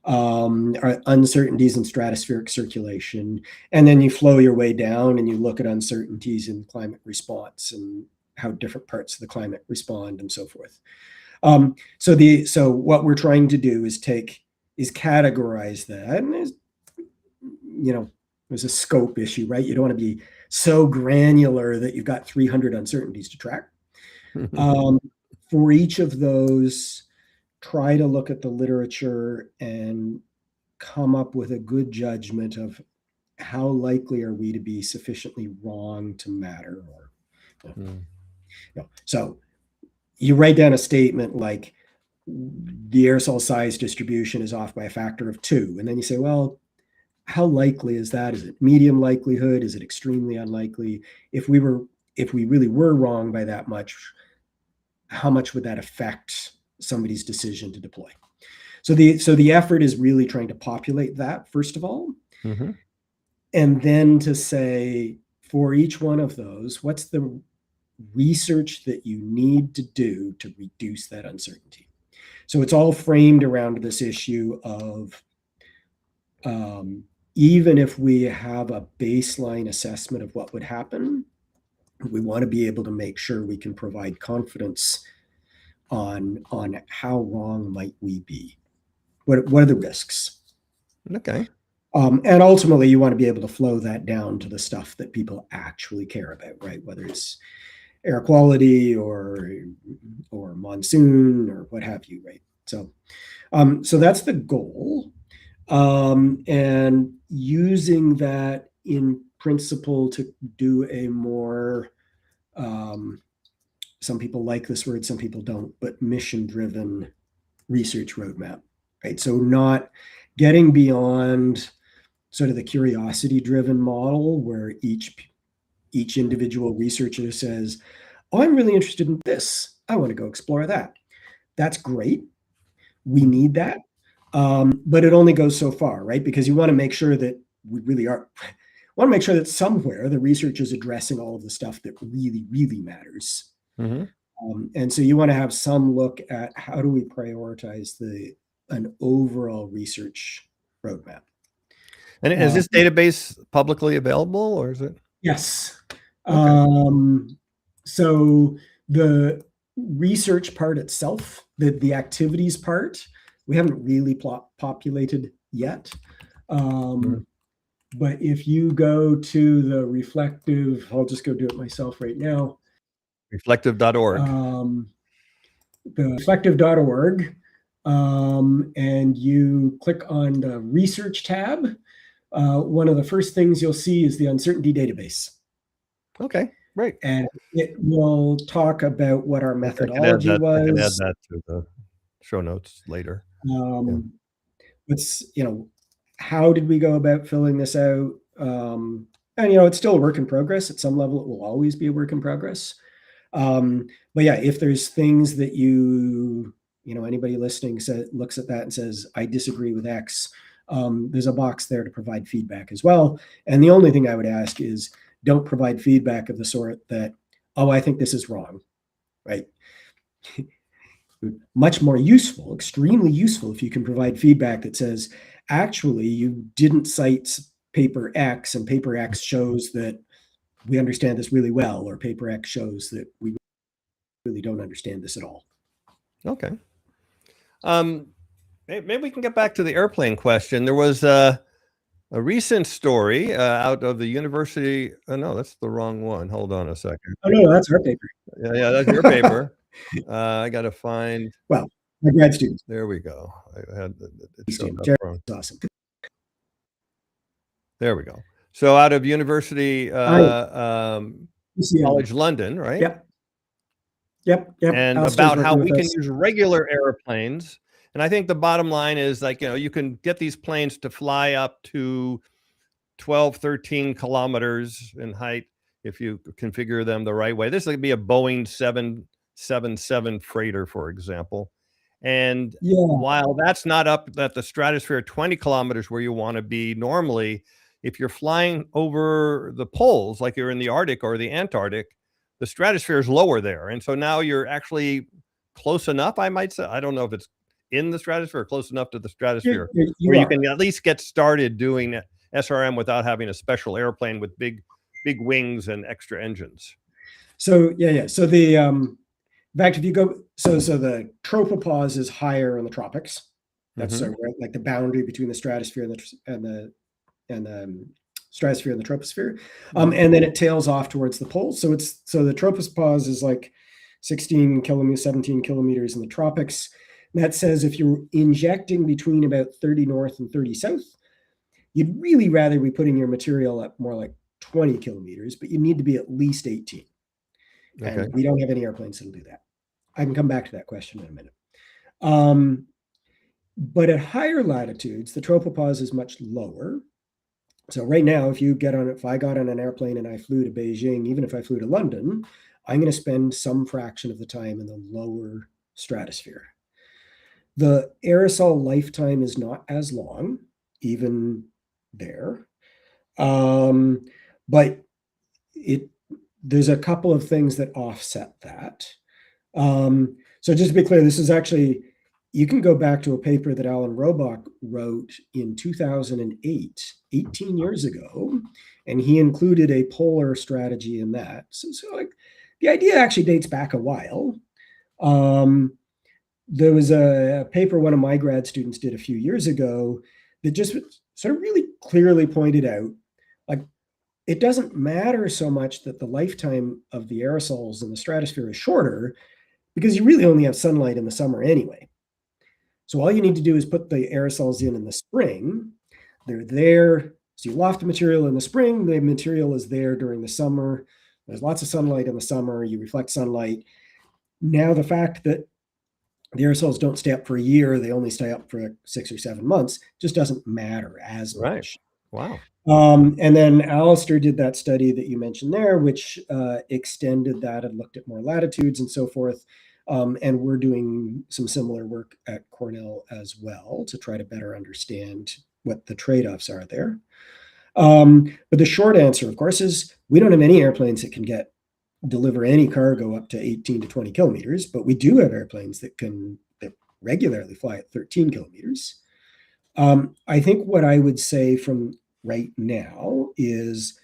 Uncertainties in stratospheric circulation. And then you flow your way down and you look at uncertainties in climate response and how different parts of the climate respond and so forth. So what we're trying to do is categorize that. And there's a scope issue, right? You don't want to be so granular that you've got 300 uncertainties to track. For each of those, try to look at the literature and come up with a good judgment of how likely are we to be sufficiently wrong to matter. So you write down a statement like the aerosol size distribution is off by a factor of 2. And then you say, well, how likely is that? Is it medium likelihood? Is it extremely unlikely? If we really were wrong by that much, how much would that affect somebody's decision to deploy? So the effort is really trying to populate that, first of all. Mm-hmm. And then to say, for each one of those, what's the research that you need to do to reduce that uncertainty? So it's all framed around this issue of even if we have a baseline assessment of what would happen, we want to be able to make sure we can provide confidence on how wrong might we be. What are the risks? Okay. And ultimately, you want to be able to flow that down to the stuff that people actually care about, right? Whether it's air quality or monsoon or what have you, right? So that's the goal. And using that in principle to do a more, some people like this word, some people don't, but mission-driven research roadmap, right? So not getting beyond sort of the curiosity-driven model where each individual researcher says, oh, I'm really interested in this. I want to go explore that. That's great. We need that. But it only goes so far, right? Because you want to make sure that somewhere the research is addressing all of the stuff that really, really matters. Mm-hmm. And so you want to have some look at how do we prioritize an overall research roadmap. And is this database publicly available, or is it? Yes. Okay. So the research part itself, the activities part, we haven't really populated yet. But if you go to the reflective, I'll just go do it myself right now. Reflective.org. The reflective.org, and you click on the research tab, one of the first things you'll see is the uncertainty database. Okay, great. And it will talk about what our methodology was. I can add that to the show notes later. It's, how did we go about filling this out? And, it's still a work in progress. At some level, it will always be a work in progress. But yeah, if there's things that anybody listening looks at that and says, I disagree with X, there's a box there to provide feedback as well. And the only thing I would ask is don't provide feedback of the sort that, oh, I think this is wrong, right? Much more useful, extremely useful, if you can provide feedback that says, actually, you didn't cite paper X, and paper X shows that we understand this really well, or paper X shows that we really don't understand this at all. Okay. Maybe we can get back to the airplane question. There was a recent story out of the university. Oh, no, that's the wrong one. Hold on a second. Oh, no, that's our paper. Yeah, that's your paper. I got to find. Well, my grad students. There we go. I had awesome. There we go. So out of University College London, right? Yep. And about how we can use regular airplanes. And I think the bottom line is, you can get these planes to fly up to 12, 13 kilometers in height if you configure them the right way. This would be a Boeing 777 freighter, for example. And while that's not up at the stratosphere 20 kilometers where you want to be normally, if you're flying over the poles, like you're in the Arctic or the Antarctic, the stratosphere is lower there. And so now you're actually close enough, I might say. I don't know if it's in the stratosphere or close enough to the stratosphere where you can at least get started doing SRM without having a special airplane with big wings and extra engines. So, yeah. So the, in fact, if you go, so the tropopause is higher in the tropics. That's like the boundary between the stratosphere and the stratosphere and the troposphere. And then it tails off towards the poles. So the tropopause is like 17 kilometers in the tropics. And that says if you're injecting between about 30 north and 30 south, you'd really rather be putting your material at more like 20 kilometers, but you need to be at least 18. Okay. And we don't have any airplanes that'll do that. I can come back to that question in a minute. But at higher latitudes, the tropopause is much lower. So right now, if I got on an airplane and I flew to Beijing, even if I flew to London, I'm going to spend some fraction of the time in the lower stratosphere. The aerosol lifetime is not as long, even there. But there's a couple of things that offset that. So just to be clear, this is actually, you can go back to a paper that Alan Robach wrote in 2008, 18 years ago, and he included a polar strategy in that. So like the idea actually dates back a while. There was a paper one of my grad students did a few years ago that just sort of really clearly pointed out, like, it doesn't matter so much that the lifetime of the aerosols in the stratosphere is shorter, because you really only have sunlight in the summer anyway. So all you need to do is put the aerosols in the spring. They're there. So you loft the material in the spring. The material is there during the summer. There's lots of sunlight in the summer. You reflect sunlight. Now, the fact that the aerosols don't stay up for a year, they only stay up for 6 or 7 months, just doesn't matter as much. Wow. And then Alistair did that study that you mentioned there, which extended that and looked at more latitudes and so forth. And we're doing some similar work at Cornell as well to try to better understand what the trade-offs are there. But the short answer, of course, is we don't have any airplanes that can deliver any cargo up to 18 to 20 kilometers, but we do have airplanes that regularly fly at 13 kilometers. I think what I would say from right now is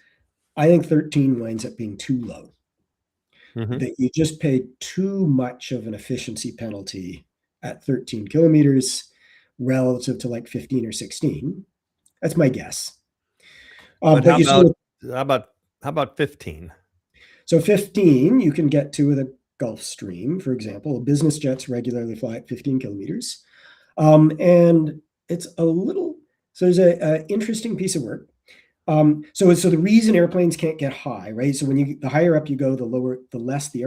I think 13 winds up being too low. That you just paid too much of an efficiency penalty at 13 kilometers relative to like 15 or 16. That's my guess. But how about 15? So 15, you can get to with a Gulf Stream, for example. Business jets regularly fly at 15 kilometers. And it's a little, so there's an interesting piece of work. So the reason airplanes can't get high, right? So the higher up you go, the less the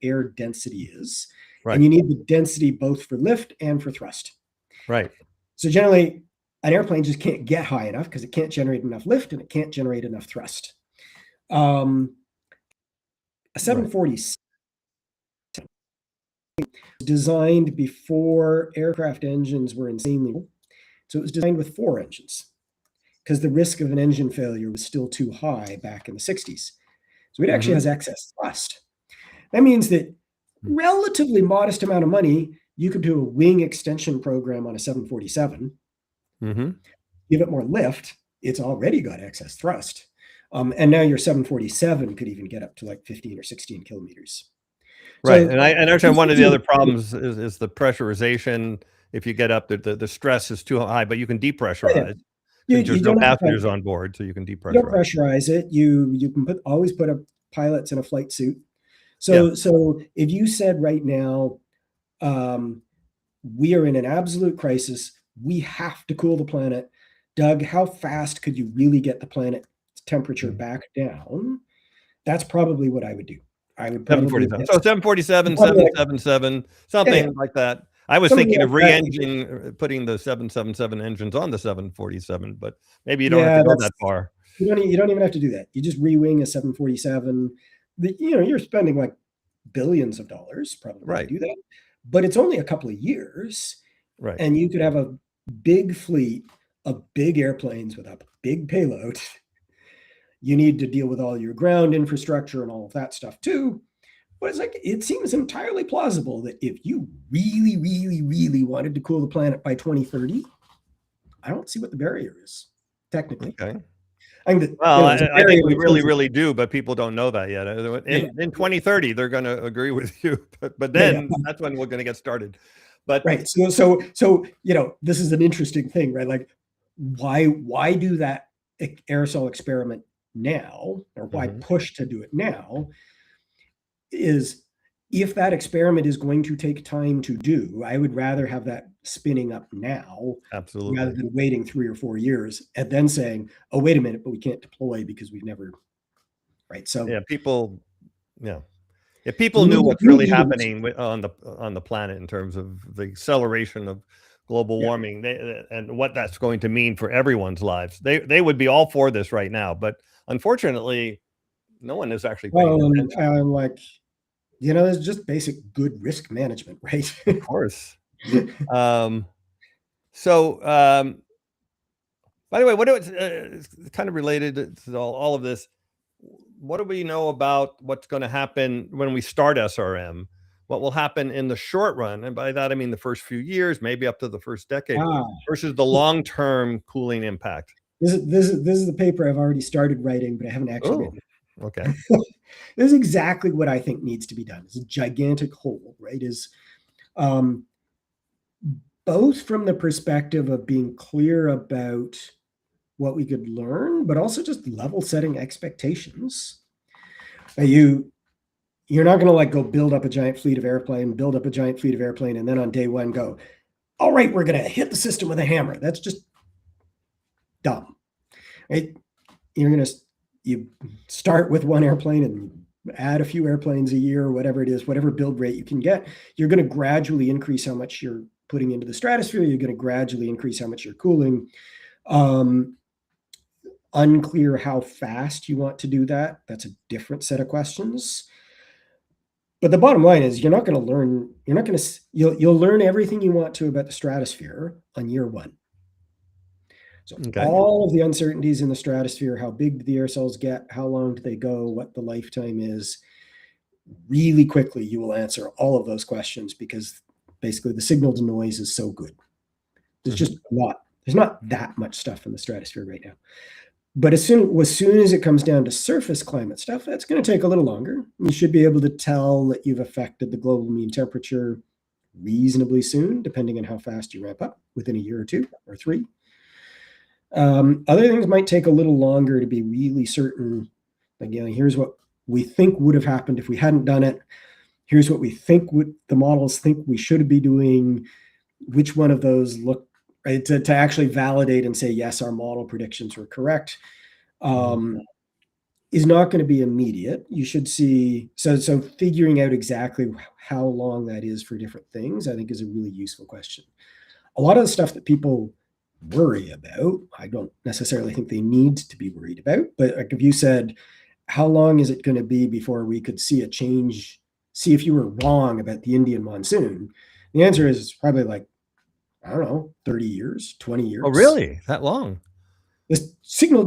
air density is. Right. And you need the density both for lift and for thrust. Right. So generally, an airplane just can't get high enough because it can't generate enough lift and it can't generate enough thrust. A 747 was designed before aircraft engines were insanely old. So it was designed with 4 engines because the risk of an engine failure was still too high back in the 60s. So it actually has excess thrust. That means that relatively modest amount of money, you could do a wing extension program on a 747, give it more lift. It's already got excess thrust. And now your 747 could even get up to like 15 or 16 kilometers. Right. So, and I understand one of the other problems is the pressurization. If you get up, the stress is too high, but you can depressurize. There's no passengers on board, so you can depressurize. You don't pressurize it. You can always put pilots in a flight suit. So if you said right now, we are in an absolute crisis, we have to cool the planet. Doug, how fast could you really get the planet's temperature back down? That's probably what I would do. I would probably 747. So 747, 777, something like that. I was thinking of putting the 777 engines on the 747, but maybe you don't have to go that far. You don't even have to do that. You just re-wing a 747. You're spending like billions of dollars probably to do that, but it's only a couple of years, and you could have a big fleet of big airplanes with a big payload. You need to deal with all your ground infrastructure and all of that stuff too. But it seems entirely plausible that if you really, really, really wanted to cool the planet by 2030, I don't see what the barrier is, technically. Okay. I think we really, really do, but people don't know that yet. In 2030, they're going to agree with you, but then that's when we're going to get started. But so this is an interesting thing, right? Like, why do that aerosol experiment now, or why push to do it now? Is if that experiment is going to take time to do, I would rather have that spinning up now, absolutely, rather than waiting 3 or 4 years and then saying, "Oh, wait a minute, but we can't deploy because we've never." Right. So if people knew what's really happening on the planet in terms of the acceleration of global warming and what that's going to mean for everyone's lives, they would be all for this right now. But unfortunately, no one is actually paying attention. I'm like, there's just basic good risk management, right? Of course. By the way, it's kind of related to all of this. What do we know about what's going to happen when we start SRM? What will happen in the short run? And by that, I mean the first few years, maybe up to the first decade, versus the long-term cooling impact. This is the paper I've already started writing, but I haven't actually written it. Okay. This is exactly what I think needs to be done. It's a gigantic hole, right? Is both from the perspective of being clear about what we could learn, but also just level setting expectations. You're not going to go build up a giant fleet of airplane, and then on day one go, all right, we're going to hit the system with a hammer. That's just dumb, right? You start with one airplane and add a few airplanes a year, whatever it is, whatever build rate you can get. You're going to gradually increase how much you're putting into the stratosphere. You're going to gradually increase how much you're cooling. Unclear how fast you want to do that. That's a different set of questions. But the bottom line is you'll learn everything you want to about the stratosphere on year one. So all of the uncertainties in the stratosphere, how big do the aerosols get, how long do they go, what the lifetime is, really quickly you will answer all of those questions because basically the signal to noise is so good. There's just there's not that much stuff in the stratosphere right now. But as soon as it comes down to surface climate stuff, that's going to take a little longer. You should be able to tell that you've affected the global mean temperature reasonably soon, depending on how fast you ramp up, within a year or 2 or 3. Other things might take a little longer to be really certain. Like, here's what we think would have happened if we hadn't done it. Here's what we think the models think we should be doing. Which one of those look right to actually validate and say, yes, our model predictions were correct, is not going to be immediate. You should see, so figuring out exactly how long that is for different things, I think, is a really useful question. A lot of the stuff that people worry about, I don't necessarily think they need to be worried about, but like if you said, how long is it going to be before we could see a change, see if you were wrong about the Indian monsoon? The answer is probably like, I don't know, 30 years, 20 years. Oh, really? That long? This signal,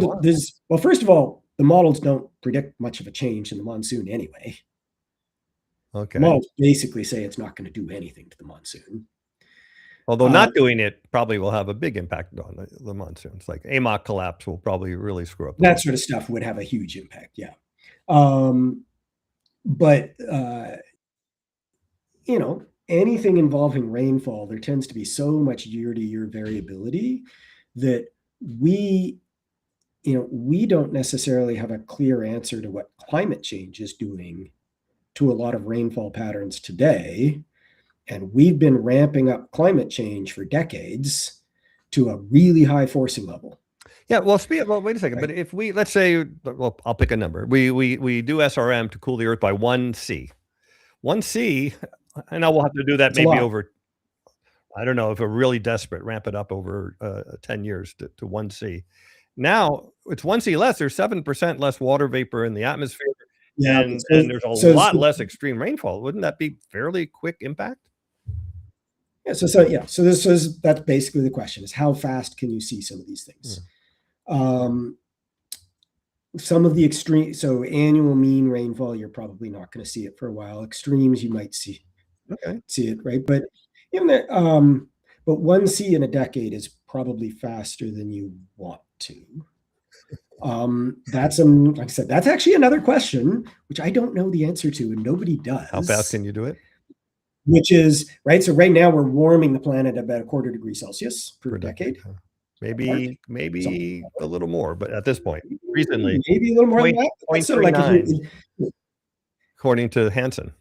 well, first of all, the models don't predict much of a change in the monsoon anyway. Okay. The models basically say it's not going to do anything to the monsoon. Although not doing it probably will have a big impact on the monsoons. Like AMOC collapse will probably really screw up. That sort of stuff would have a huge impact, yeah. But, anything involving rainfall, there tends to be so much year-to-year variability that we don't necessarily have a clear answer to what climate change is doing to a lot of rainfall patterns today. And we've been ramping up climate change for decades to a really high forcing level. Yeah, well, wait a second. Right. But if let's say, well, I'll pick a number. We do SRM to cool the Earth by 1C. 1C, I know we'll have to do that maybe over, I don't know, if we're really desperate, ramp it up over 10 years to 1C. Now, it's 1C less. There's 7% less water vapor in the atmosphere. Yeah, and there's a lot less extreme rainfall. Wouldn't that be fairly quick impact? Yeah, so that's basically the question, is how fast can you see some of these things? Some of the extreme, so annual mean rainfall, you're probably not going to see it for a while. Extremes, you might see it, right? But even that, but 1C in a decade is probably faster than you want to. Like I said, that's actually another question, which I don't know the answer to, and nobody does. How fast can you do it? Which is, right, so right now we're warming the planet about 1/4 degree Celsius per decade. Maybe a little more, but at this point, recently, maybe a little more than that. Sort of like according to Hansen.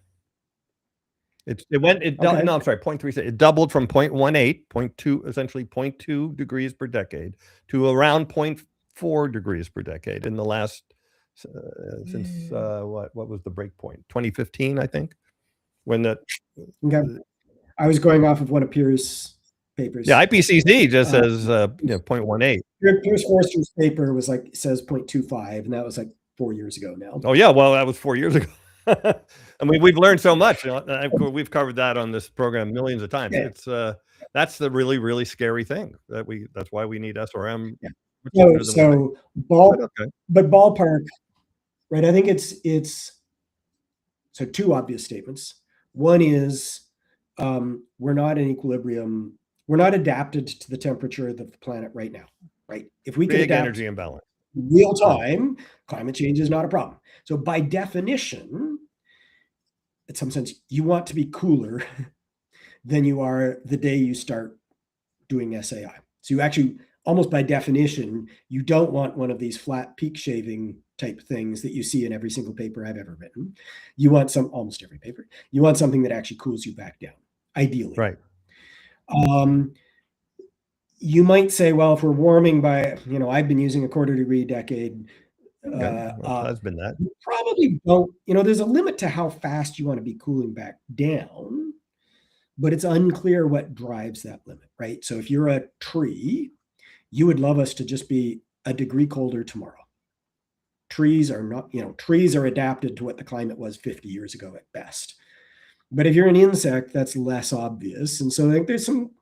It went, no, I'm sorry, 0.36. It doubled from 0.18, 0.2, essentially 0.2 degrees per decade to around 0.4 degrees per decade in the last, since, what was the break point? 2015, I think, when the... I was going off of one of Pierre's papers. Yeah, IPCC just says 0.18. Pierce Forster's paper was says 0.25, and that was like 4 years ago now. Oh yeah, well, that was 4 years ago. I mean, we've learned so much. We've covered that on this program millions of times. Yeah. It's that's the really, really scary thing that's why we need SRM. Yeah. But ballpark, right? I think it's so two obvious statements. One is we're not in equilibrium. We're not adapted to the temperature of the planet right now, right? If we could adapt energy imbalance real time, climate change is not a problem. So by definition, in some sense, you want to be cooler than you are the day you start doing SAI. So you actually, almost by definition, you don't want one of these flat peak shaving type things that you see in every single paper I've ever written. You want almost every paper. You want something that actually cools you back down, ideally. Right. You might say, well, if we're warming by, I've been using a 1/4 degree decade. Has been that. You probably don't, there's a limit to how fast you want to be cooling back down, but it's unclear what drives that limit, right? So if you're a tree, you would love us to just be a degree colder tomorrow. Trees are not, trees are adapted to what the climate was 50 years ago at best. But if you're an insect, that's less obvious. And so I think there's some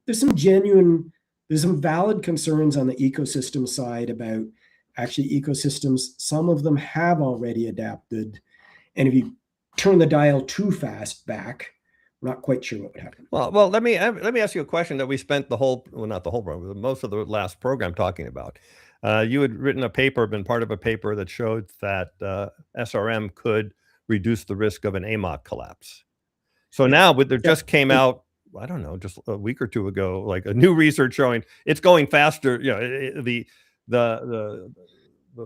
valid concerns on the ecosystem side about actually ecosystems. Some of them have already adapted. And if you turn the dial too fast back, I'm not quite sure what would happen. Well, let me ask you a question that we spent not the whole program, but most of the last program talking about. You had written a paper, been part of a paper that showed that SRM could reduce the risk of an AMOC collapse. So now there just came out, I don't know, just a week or two ago, like a new research showing it's going faster. the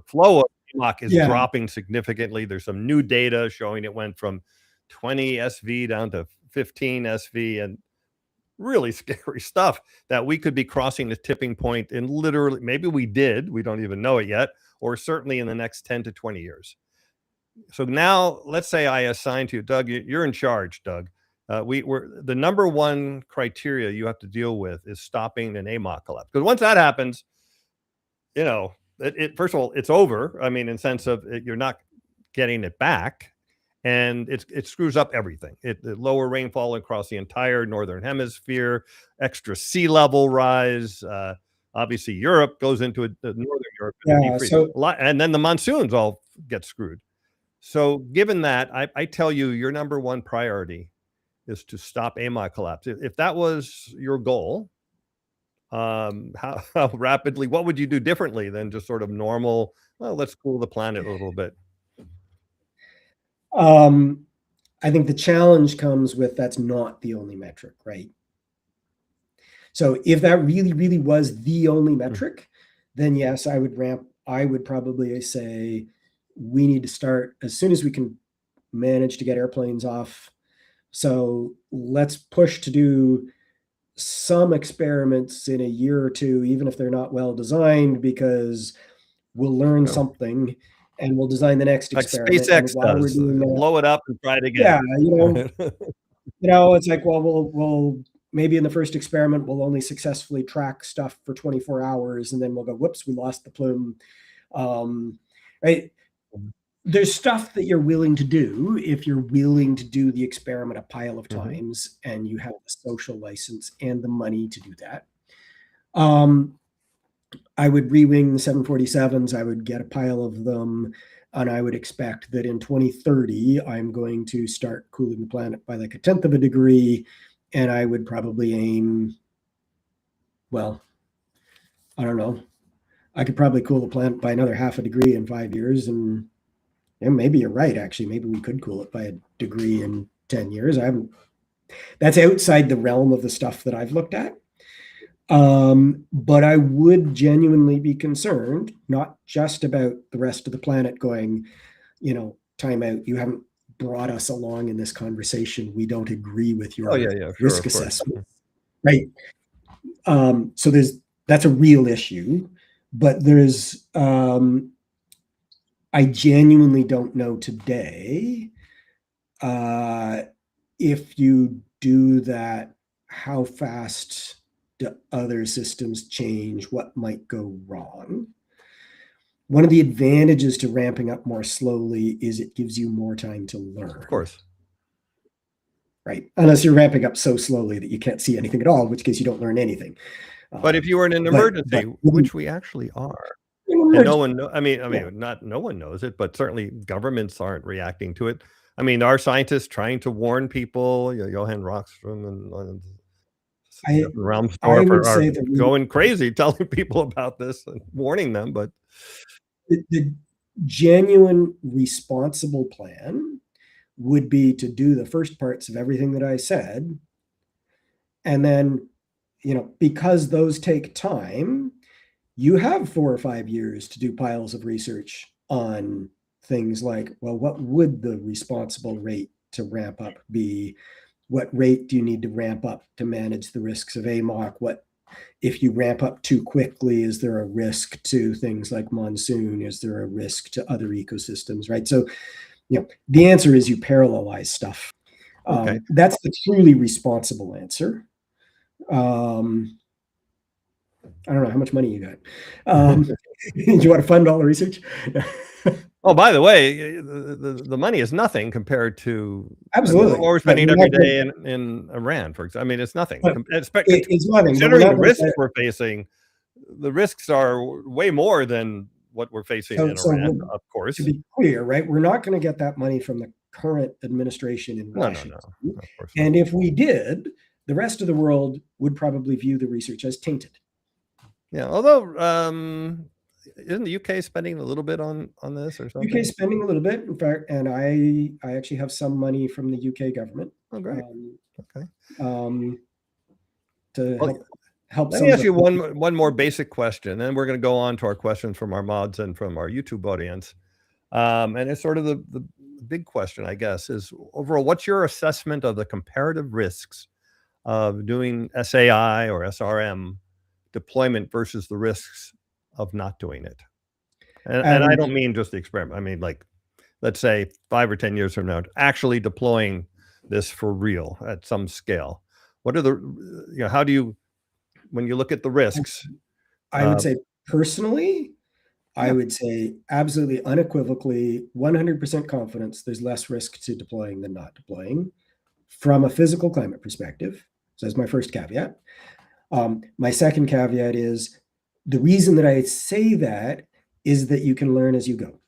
flow of AMOC is dropping significantly. There's some new data showing it went from 20 SV down to 15 SV, and really scary stuff that we could be crossing the tipping point in literally, maybe we did, we don't even know it yet, or certainly in the next 10 to 20 years. So now let's say I assign to you, Doug, you're in charge, Doug. We're the number one criteria you have to deal with is stopping an AMOC collapse. Because once that happens, you know, first of all, it's over. I mean, in sense of you're not getting it back. And it screws up everything. Lower rainfall across the entire northern hemisphere, extra sea level rise. Obviously, Europe goes into northern Europe, and then the monsoons all get screwed. So, given that, I tell you, your number one priority is to stop AMOC collapse. If that was your goal, how rapidly? What would you do differently than just sort of normal? Well, let's cool the planet a little bit. I think the challenge comes with that's not the only metric, right? So if that really, really was the only metric, then yes, I would probably say we need to start as soon as we can manage to get airplanes off. So let's push to do some experiments in a year or two, even if they're not well designed, because we'll learn something. And we'll design the next experiment. Like SpaceX does. Blow it up and try it again. Yeah, it's like, well, we'll maybe in the first experiment we'll only successfully track stuff for 24 hours, and then we'll go, whoops, we lost the plume. Right? There's stuff that you're willing to do if you're willing to do the experiment a pile of times, and you have the social license and the money to do that. I would re-wing the 747s. I would get a pile of them, and I would expect that in 2030, I'm going to start cooling the planet by like 1/10 of a degree, and I would probably aim, well, I don't know. I could probably cool the planet by another 1/2 a degree in 5 years, and maybe you're right, actually. Maybe we could cool it by a degree in 10 years. That's outside the realm of the stuff that I've looked at. But I would genuinely be concerned, not just about the rest of the planet going, time out. You haven't brought us along in this conversation. We don't agree with your risk assessment. Right. So that's a real issue, but there's, I genuinely don't know today, if you do that, how fast do other systems change? What might go wrong? One of the advantages to ramping up more slowly is it gives you more time to learn. Of course. Right. Unless you're ramping up so slowly that you can't see anything at all, in which case you don't learn anything. But if you were in an emergency, which we actually are, and no one knows, not no one knows it, but certainly governments aren't reacting to it. I mean, our scientists trying to warn people, Johan Rockström and Raumsdorf are going crazy telling people about this and warning them, but the genuine responsible plan would be to do the first parts of everything that I said, and then because those take time, you have 4 or 5 years to do piles of research on things like, well, what would the responsible rate to ramp up be? What rate do you need to ramp up to manage the risks of AMOC? What if you ramp up too quickly? Is there a risk to things like monsoon? Is there a risk to other ecosystems? Right. So, the answer is you parallelize stuff. That's the truly responsible answer. I don't know how much money you got. Do you want to fund all the research? Oh, by the way, the money is nothing compared to absolutely what we're spending every day in Iran, for example. I mean, it's nothing. It's nothing. Considering the risks we're facing, the risks are way more than what we're facing in Iran, of course. To be clear, right? We're not going to get that money from the current administration in Washington. No, of course not. And if we did, the rest of the world would probably view the research as tainted. Yeah, although isn't the UK spending a little bit on this or something? UK spending a little bit, in fact, and I actually have some money from the UK government. Oh, great. To help Let some me of ask the you one more basic question, then we're going to go on to our questions from our mods and from our YouTube audience. And it's sort of the big question, I guess, is overall, what's your assessment of the comparative risks of doing SAI or SRM deployment versus the risks of not doing it? And I don't mean just the experiment. I mean, like, let's say 5 or 10 years from now, actually deploying this for real at some scale. What are the, how do you, when you look at the risks? I would say personally, I would say absolutely unequivocally 100% confidence there's less risk to deploying than not deploying from a physical climate perspective. So that's my first caveat. My second caveat is the reason that I say that is that you can learn as you go.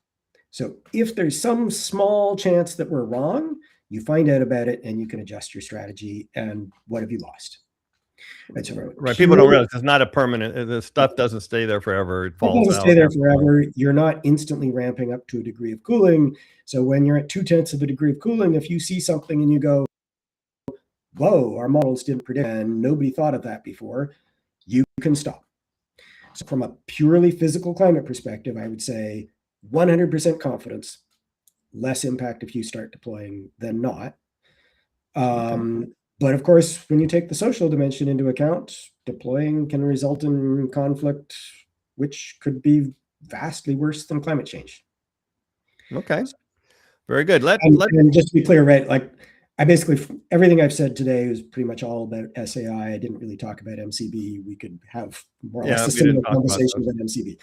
So if there's some small chance that we're wrong, you find out about it and you can adjust your strategy. And what have you lost? Right. People don't realize it's not a permanent, the stuff doesn't stay there forever. It falls out. It doesn't stay there forever. You're not instantly ramping up to a degree of cooling. So when you're at 0.2 of a degree of cooling, if you see something and you go, whoa, our models didn't predict and nobody thought of that before, you can stop. So from a purely physical climate perspective, I would say 100% confidence, less impact if you start deploying than not. But of course, when you take the social dimension into account, deploying can result in conflict, which could be vastly worse than climate change. Okay, very good. And just to be clear, right? Like, I basically, everything I've said today is pretty much all about SAI. I didn't really talk about MCB. We could have more or less a similar conversation about MCB.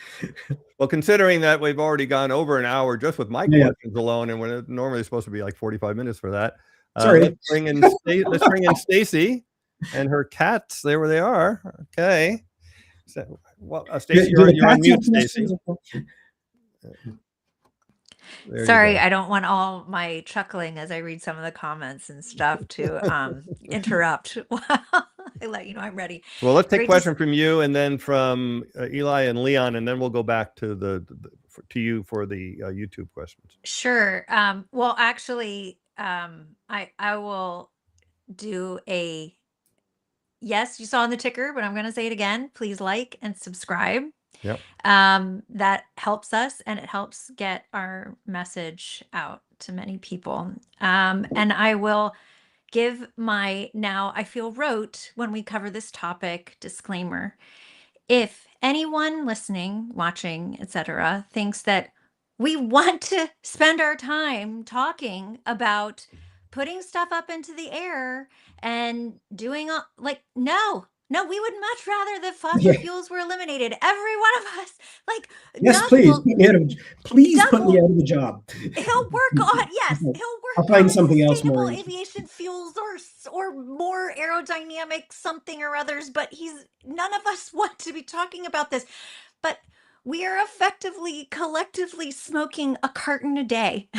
Well, considering that we've already gone over an hour just with my questions alone, and we're normally supposed to be like 45 minutes for that. Sorry. Let's bring in Stacy and her cats. There they are. Okay. So, well, Stacy, you're on mute, Stacy. Sorry, I don't want all my chuckling as I read some of the comments and stuff to interrupt. I let you know I'm ready. Well, let's take a question from you, and then from Eli and Leon, and then we'll go back to you for the YouTube questions. Sure. Well, actually, I will do a yes. You saw on the ticker, but I'm going to say it again. Please like and subscribe. Yep. That helps us, and it helps get our message out to many people. And I will give my now I feel rote when we cover this topic disclaimer. If anyone listening, watching, etc., thinks that we want to spend our time talking about putting stuff up into the air and doing no, we would much rather that fossil fuels were eliminated. Every one of us, like, yes, Doug please, Doug put me out of the job. He'll work on he'll work I'll find on something else sustainable more aviation fuels or more aerodynamic something or others. But none of us want to be talking about this. But we are effectively collectively smoking a carton a day.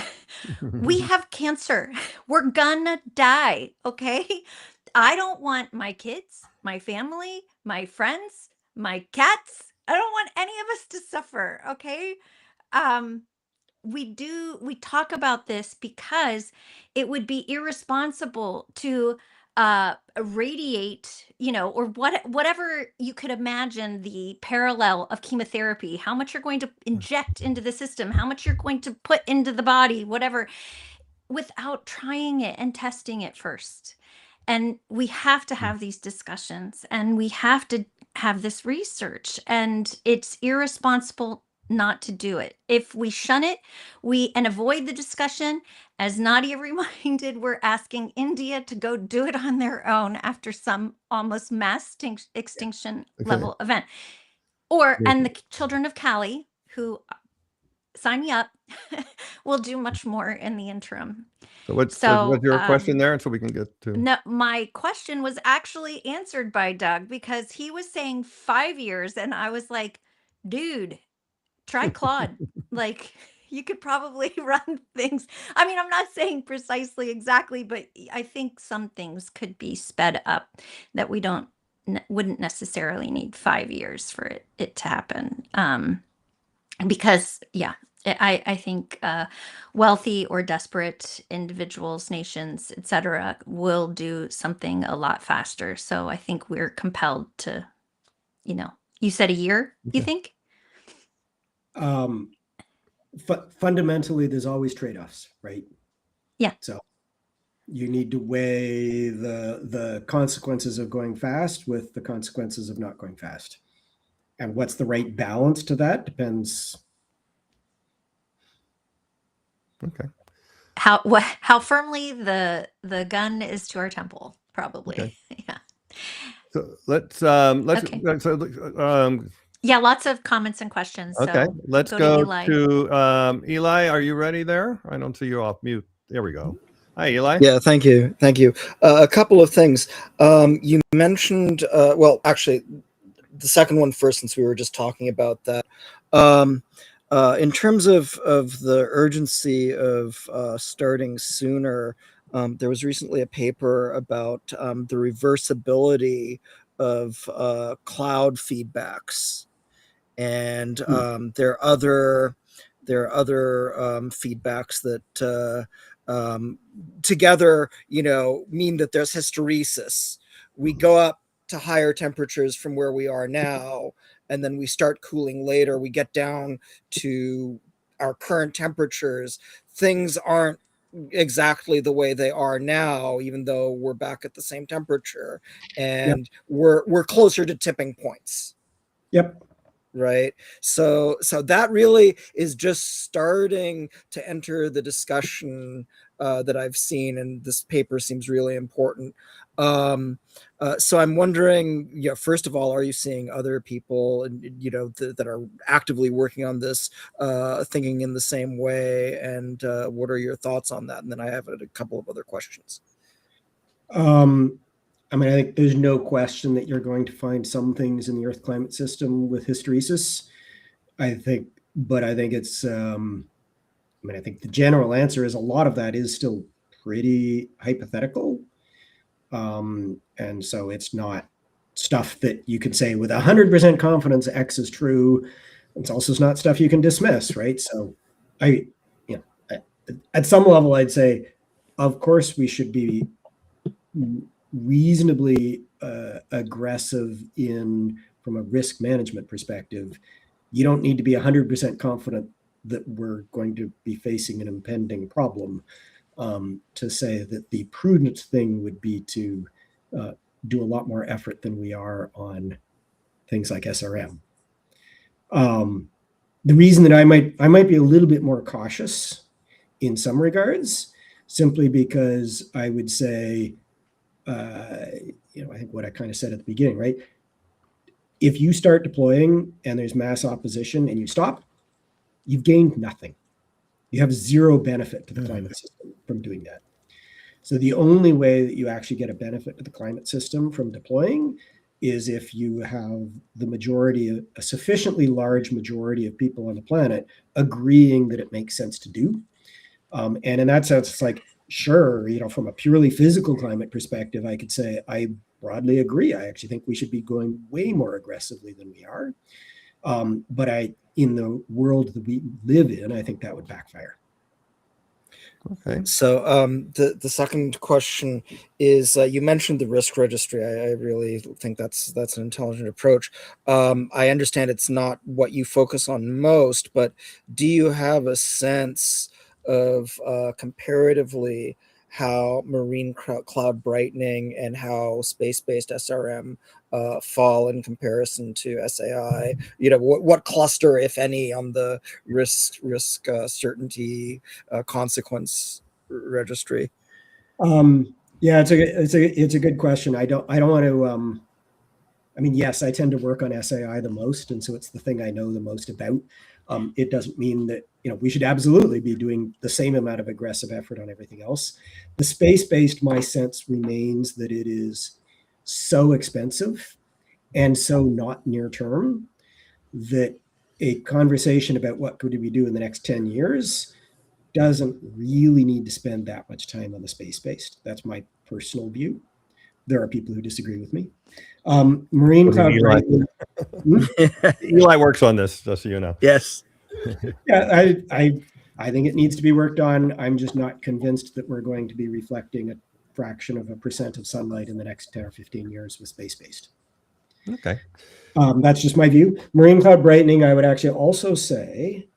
We have cancer. We're gonna die. Okay. I don't want my kids, my family, my friends, my cats. I don't want any of us to suffer. Okay. We talk about this because it would be irresponsible to radiate, or whatever you could imagine the parallel of chemotherapy, how much you're going to inject into the system, how much you're going to put into the body, whatever, without trying it and testing it first. And we have to have these discussions, and we have to have this research, and it's irresponsible not to do it. If we shun it, and avoid the discussion, as Nadia reminded, we're asking India to go do it on their own after some almost mass extinction level event. And the children of Cali, who sign me up, will do much more in the interim. So what's your question there? And so we can get to. No, my question was actually answered by Doug, because he was saying 5 years, and I was like, dude, try Claude. Like, you could probably run things. I mean, I'm not saying precisely exactly, but I think some things could be sped up that we wouldn't necessarily need 5 years for it to happen. Because I think wealthy or desperate individuals, nations, etc., will do something a lot faster. So I think we're compelled to You said a year, you think? Fundamentally, there's always trade-offs, right? Yeah. So you need to weigh the consequences of going fast with the consequences of not going fast. And what's the right balance to that depends. Okay. How firmly the gun is to our temple, probably. Okay. Yeah. So let's Okay. Yeah, lots of comments and questions. okay. So Let's go to Eli. Eli. Are you ready there? I don't see you off mute. There we go. Hi, Eli. Yeah, thank you. A couple of things. You mentioned, well, actually, the second one first, since we were just talking about that. In terms of the urgency of starting sooner, there was recently a paper about the reversibility of cloud feedbacks, and there are other feedbacks that together, mean that there's hysteresis. We go up to higher temperatures from where we are now, and then we start cooling later. We get down to our current temperatures. Things aren't exactly the way they are now, even though we're back at the same temperature, and we're closer to tipping points. Yep. Right. So that really is just starting to enter the discussion that I've seen, and this paper seems really important. So I'm wondering, first of all, are you seeing other people, that are actively working on this, thinking in the same way, and what are your thoughts on that? And then I have a couple of other questions. I think there's no question that you're going to find some things in the Earth climate system with hysteresis. I think it's, I think the general answer is a lot of that is still pretty hypothetical. And so it's not stuff that you can say with 100% confidence X is true. It's also not stuff you can dismiss, right? So at some level, I'd say, of course, we should be reasonably aggressive from a risk management perspective. You don't need to be 100% confident that we're going to be facing an impending problem to say that the prudent thing would be to do a lot more effort than we are on things like SRM. The reason that I might be a little bit more cautious in some regards, simply because I would say, I think what I kind of said at the beginning, right? If you start deploying and there's mass opposition and you stop, you've gained nothing. You have zero benefit to the climate system from doing that. So the only way that you actually get a benefit to the climate system from deploying is if you have a sufficiently large majority of people on the planet agreeing that it makes sense to do. And in that sense, it's like, sure, from a purely physical climate perspective, I could say I broadly agree. I actually think we should be going way more aggressively than we are. But in the world that we live in, I think that would backfire. Okay. So the second question is, you mentioned the risk registry. I really think that's an intelligent approach. I understand it's not what you focus on most, but do you have a sense of comparatively how marine cloud brightening and how space-based SRM fall in comparison to SAI? What cluster, if any, on the risk certainty consequence registry? Yeah, it's a good question. I don't want to. Yes, I tend to work on SAI the most, and so it's the thing I know the most about. It doesn't mean that we should absolutely be doing the same amount of aggressive effort on everything else. The space-based, my sense remains that it is so expensive and so not near term that a conversation about what could we do in the next 10 years doesn't really need to spend that much time on the space-based. That's my personal view. There are people who disagree with me. Marine cloud brightening. Eli works on this, just so you know. Yes. Yeah, I think it needs to be worked on. I'm just not convinced that we're going to be reflecting a fraction of a percent of sunlight in the next 10 or 15 years with space-based. Okay. That's just my view. Marine cloud brightening, I would actually also say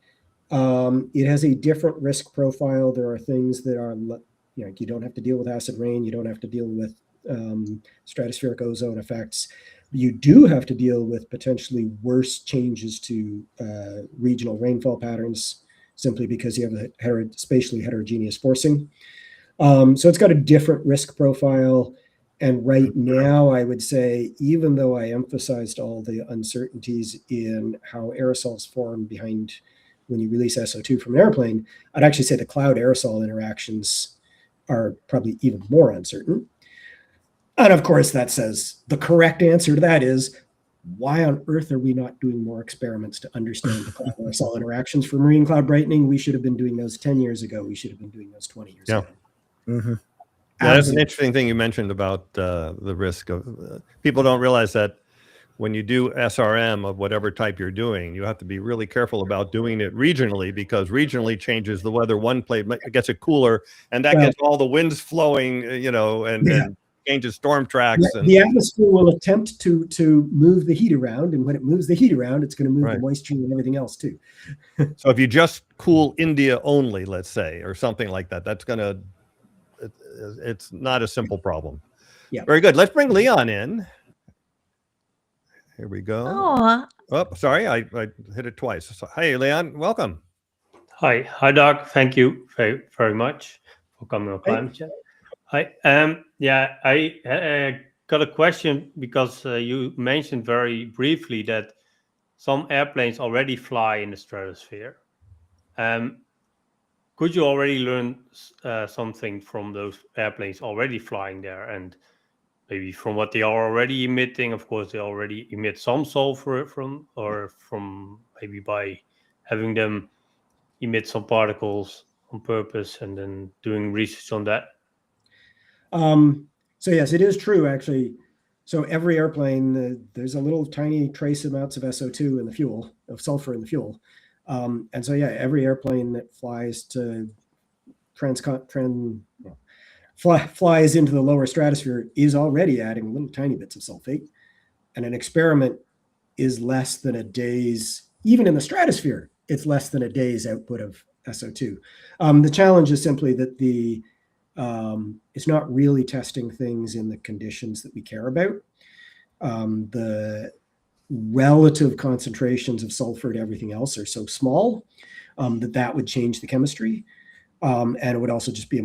it has a different risk profile. There are things that are, you don't have to deal with acid rain. You don't have to deal with stratospheric ozone effects. You do have to deal with potentially worse changes to regional rainfall patterns, simply because you have a spatially heterogeneous forcing. So it's got a different risk profile. And right now, I would say, even though I emphasized all the uncertainties in how aerosols form behind when you release SO2 from an airplane, I'd actually say the cloud aerosol interactions are probably even more uncertain. And of course, that says the correct answer to that is, why on earth are we not doing more experiments to understand the cloud aerosol interactions for marine cloud brightening? We should have been doing those 10 years ago. We should have been doing those 20 years ago. Mm-hmm. Yeah, that's an interesting thing you mentioned about the risk of people don't realize that when you do SRM of whatever type you're doing, you have to be really careful about doing it regionally, because regionally changes the weather. One place gets it cooler, and that gets all the winds flowing, and changes storm tracks. The atmosphere will attempt to move the heat around, and when it moves the heat around, it's going to move the moisture and everything else too. So if you just cool India only, let's say, or something like that, that's going to, it's not a simple problem. Yeah. Very good. Let's bring Leon in. Here we go. Oh, sorry. I hit it twice. So, hey, Leon, welcome. Hi, Doc. Thank you very much for coming on Climate Chat. Hi. I got a question because you mentioned very briefly that some airplanes already fly in the stratosphere. Could you already learn something from those airplanes already flying there, and maybe from what they are already emitting? Of course, they already emit some sulfur from maybe by having them emit some particles on purpose and then doing research on that. So yes, it is true, actually. So every airplane, there's a little tiny trace amounts of SO2 in the fuel, of sulfur in the fuel. And so, yeah, every airplane that flies to flies into the lower stratosphere is already adding little tiny bits of sulfate. And an experiment is less than a day's, even in the stratosphere, it's less than a day's output of SO2. The challenge is simply that it's not really testing things in the conditions that we care about. The relative concentrations of sulfur to everything else are so small that would change the chemistry. And it would also just be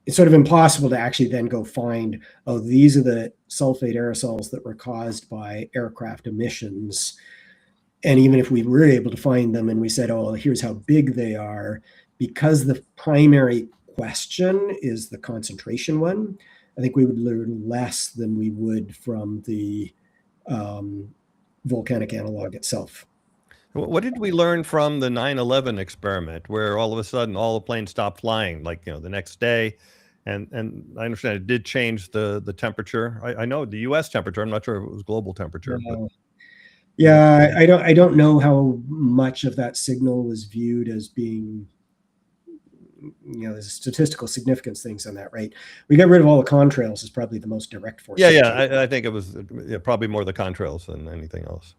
it's sort of impossible to actually then go find, these are the sulfate aerosols that were caused by aircraft emissions. And even if we were able to find them and we said, here's how big they are, because the primary question is the concentration one, I think we would learn less than we would from the volcanic analog itself. What did we learn from the 9/11 experiment, where all of a sudden all the planes stopped flying, like, the next day? And I understand it did change the temperature. I know the U.S. temperature. I'm not sure if it was global temperature. But yeah, I don't know how much of that signal was viewed as being, there's statistical significance things on that, right? We got rid of all the contrails is probably the most direct force. I think it was probably more the contrails than anything else.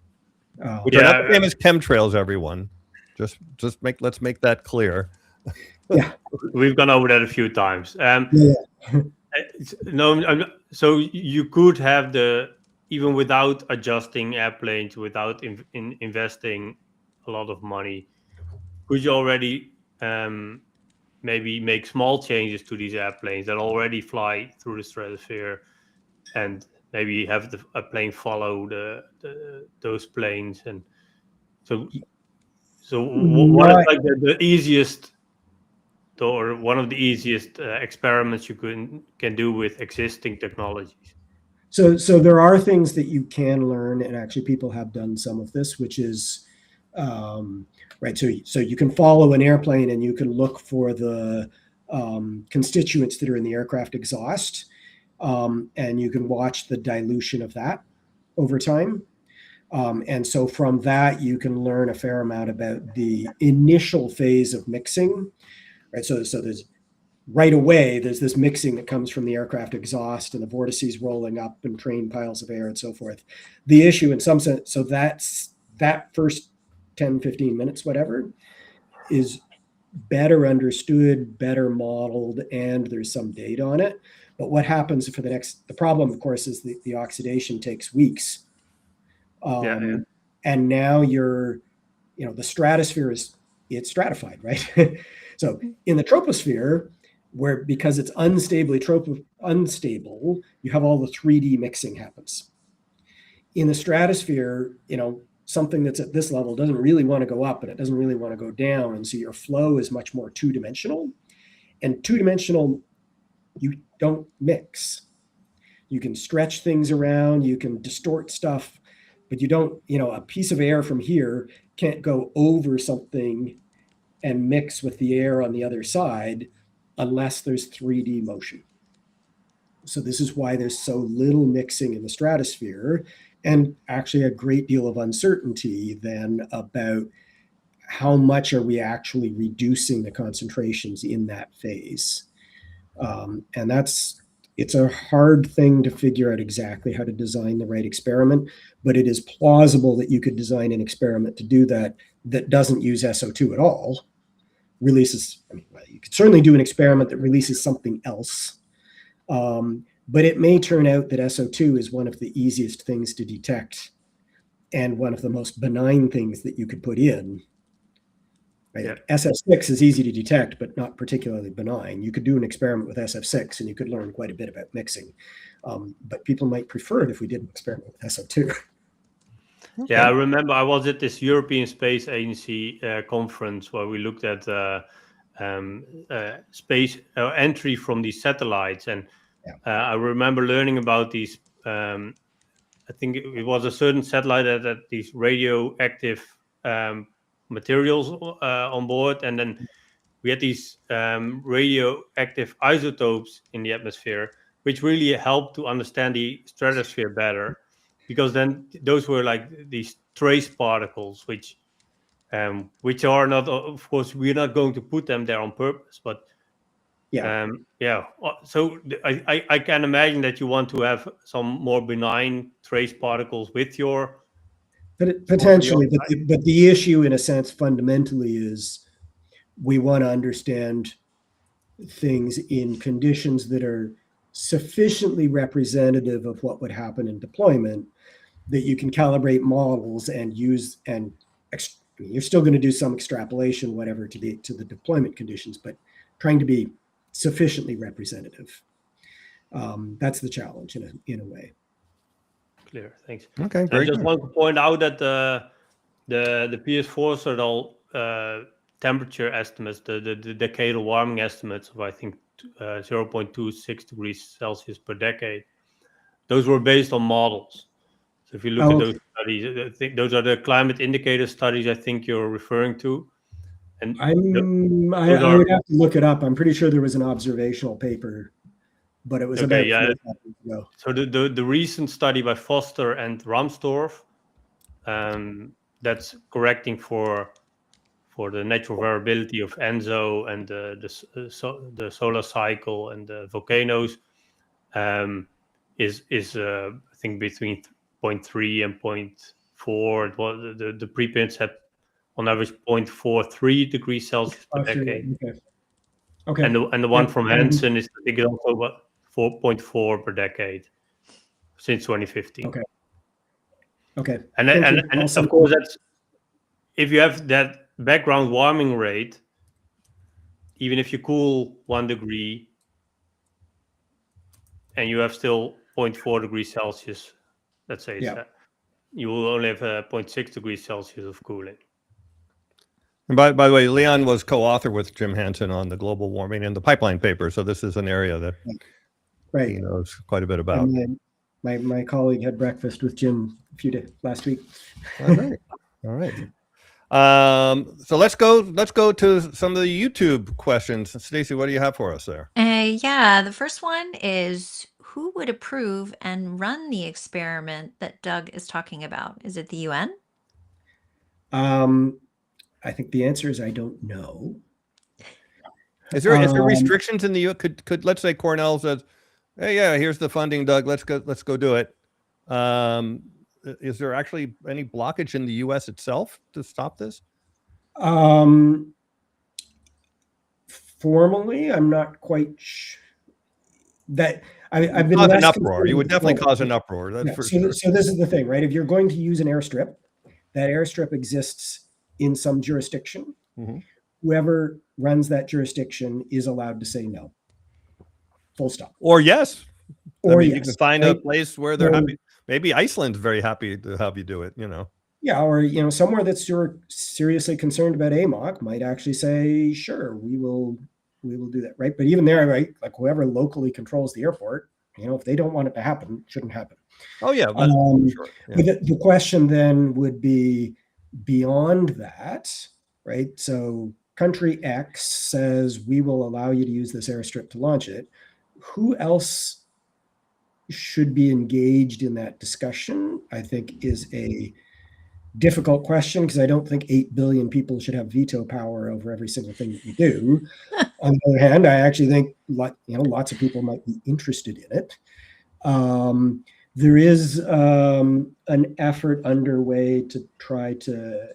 Which are not the same as chemtrails, everyone. Let's make that clear. Yeah, we've gone over that a few times. So you could have even without adjusting airplanes, without investing a lot of money, could you already maybe make small changes to these airplanes that already fly through the stratosphere, and maybe have a plane follow those planes? And so what is like the easiest, or one of the easiest experiments you can do with existing technologies? So there are things that you can learn, and actually people have done some of this, which is right. So you can follow an airplane and you can look for the constituents that are in the aircraft exhaust, and you can watch the dilution of that over time. And so from that, you can learn a fair amount about the initial phase of mixing. Right, so there's right away, there's this mixing that comes from the aircraft exhaust and the vortices rolling up and train piles of air and so forth. The issue in some sense, so that's that first 10, 15 minutes, whatever, is better understood, better modeled, and there's some data on it. But what happens for the problem, of course, is the oxidation takes weeks. And now the stratosphere it's stratified, right? So in the troposphere, because it's unstable, you have all the 3D mixing happens. In the stratosphere, something that's at this level doesn't really want to go up and it doesn't really want to go down. And so your flow is much more two-dimensional. And two-dimensional, you don't mix. You can stretch things around, you can distort stuff, but you don't, a piece of air from here can't go over something and mix with the air on the other side unless there's 3D motion. So this is why there's so little mixing in the stratosphere, and actually a great deal of uncertainty then about how much are we actually reducing the concentrations in that phase. And it's a hard thing to figure out exactly how to design the right experiment, but it is plausible that you could design an experiment to do that doesn't use SO2 at all. You could certainly do an experiment that releases something else. But it may turn out that SO2 is one of the easiest things to detect and one of the most benign things that you could put in. Right? Yeah. SF6 is easy to detect, but not particularly benign. You could do an experiment with SF6 and you could learn quite a bit about mixing. But people might prefer it if we did an experiment with SO2. Okay. Yeah, I remember I was at this European Space Agency conference where we looked at space entry from these satellites. And I remember learning about these, I think it was a certain satellite that had these radioactive materials on board. And then we had these radioactive isotopes in the atmosphere, which really helped to understand the stratosphere better. Because then those were like these trace particles, which are not, of course, we're not going to put them there on purpose, but So I can imagine that you want to have some more benign trace particles with your. Potentially, but the issue, in a sense, fundamentally is we want to understand things in conditions that are sufficiently representative of what would happen in deployment that you can calibrate models and use, and you're still going to do some extrapolation, whatever, to the deployment conditions, but trying to be sufficiently representative. That's the challenge in a way. Clear, thanks. Okay, I just want to point out that the PS4s are all temperature estimates, the decadal warming estimates of, I think, 0.26 degrees Celsius per decade. Those were based on models. So if you look at those studies, I think those are the climate indicator studies I think you're referring to. And I would have to look it up. I'm pretty sure there was an observational paper, but it was about 4 years ago. So the recent study by Foster and Ramsdorff, that's correcting for the natural variability of ENSO and the solar cycle and the volcanoes, is I think between 0.3 and 0.4. It was the preprints had on average 0.43 degrees Celsius per decade. Okay. And the one from Hansen is, I think, also about 4.4 per decade since 2015. Okay. And of course, that's if you have that background warming rate, even if you cool 1 degree and you have still 0.4 degrees Celsius, let's say, you will only have 0.6 degrees Celsius of cooling. And by the way, Leon was co-author with Jim Hansen on the global warming and the pipeline paper. So this is an area that he knows quite a bit about. My colleague had breakfast with Jim last week. All right. So let's go to some of the YouTube questions. Stacy, what do you have for us there? The first one is, who would approve and run the experiment that Doug is talking about? Is it the UN? I think the answer is I don't know. Is there restrictions in the U.S.? Could let's say Cornell says, "Hey, yeah, here's the funding, Doug. Let's go do it." Is there actually any blockage in the U.S. itself to stop this? Formally, I'm not quite sure. That I've been cause less an uproar. You would definitely cause an uproar. That's for sure. So this is the thing, right? If you're going to use an airstrip, that airstrip exists in some jurisdiction. Mm-hmm. Whoever runs that jurisdiction is allowed to say no. Full stop. Or yes. Or yes. You can find a place where they're happy. Maybe Iceland's very happy to have you do it, Yeah, or somewhere that's seriously concerned about AMOC might actually say, sure, we will do that, right? But even there, right, like whoever locally controls the airport, if they don't want it to happen, it shouldn't happen. Oh yeah, sure. Yeah. But the question then would be beyond that, right? So country X says we will allow you to use this airstrip to launch it. Who else should be engaged in that discussion? I think is a difficult question, because I don't think 8 billion people should have veto power over every single thing that you do. On the other hand, I actually think lots of people might be interested in it. There is an effort underway to try to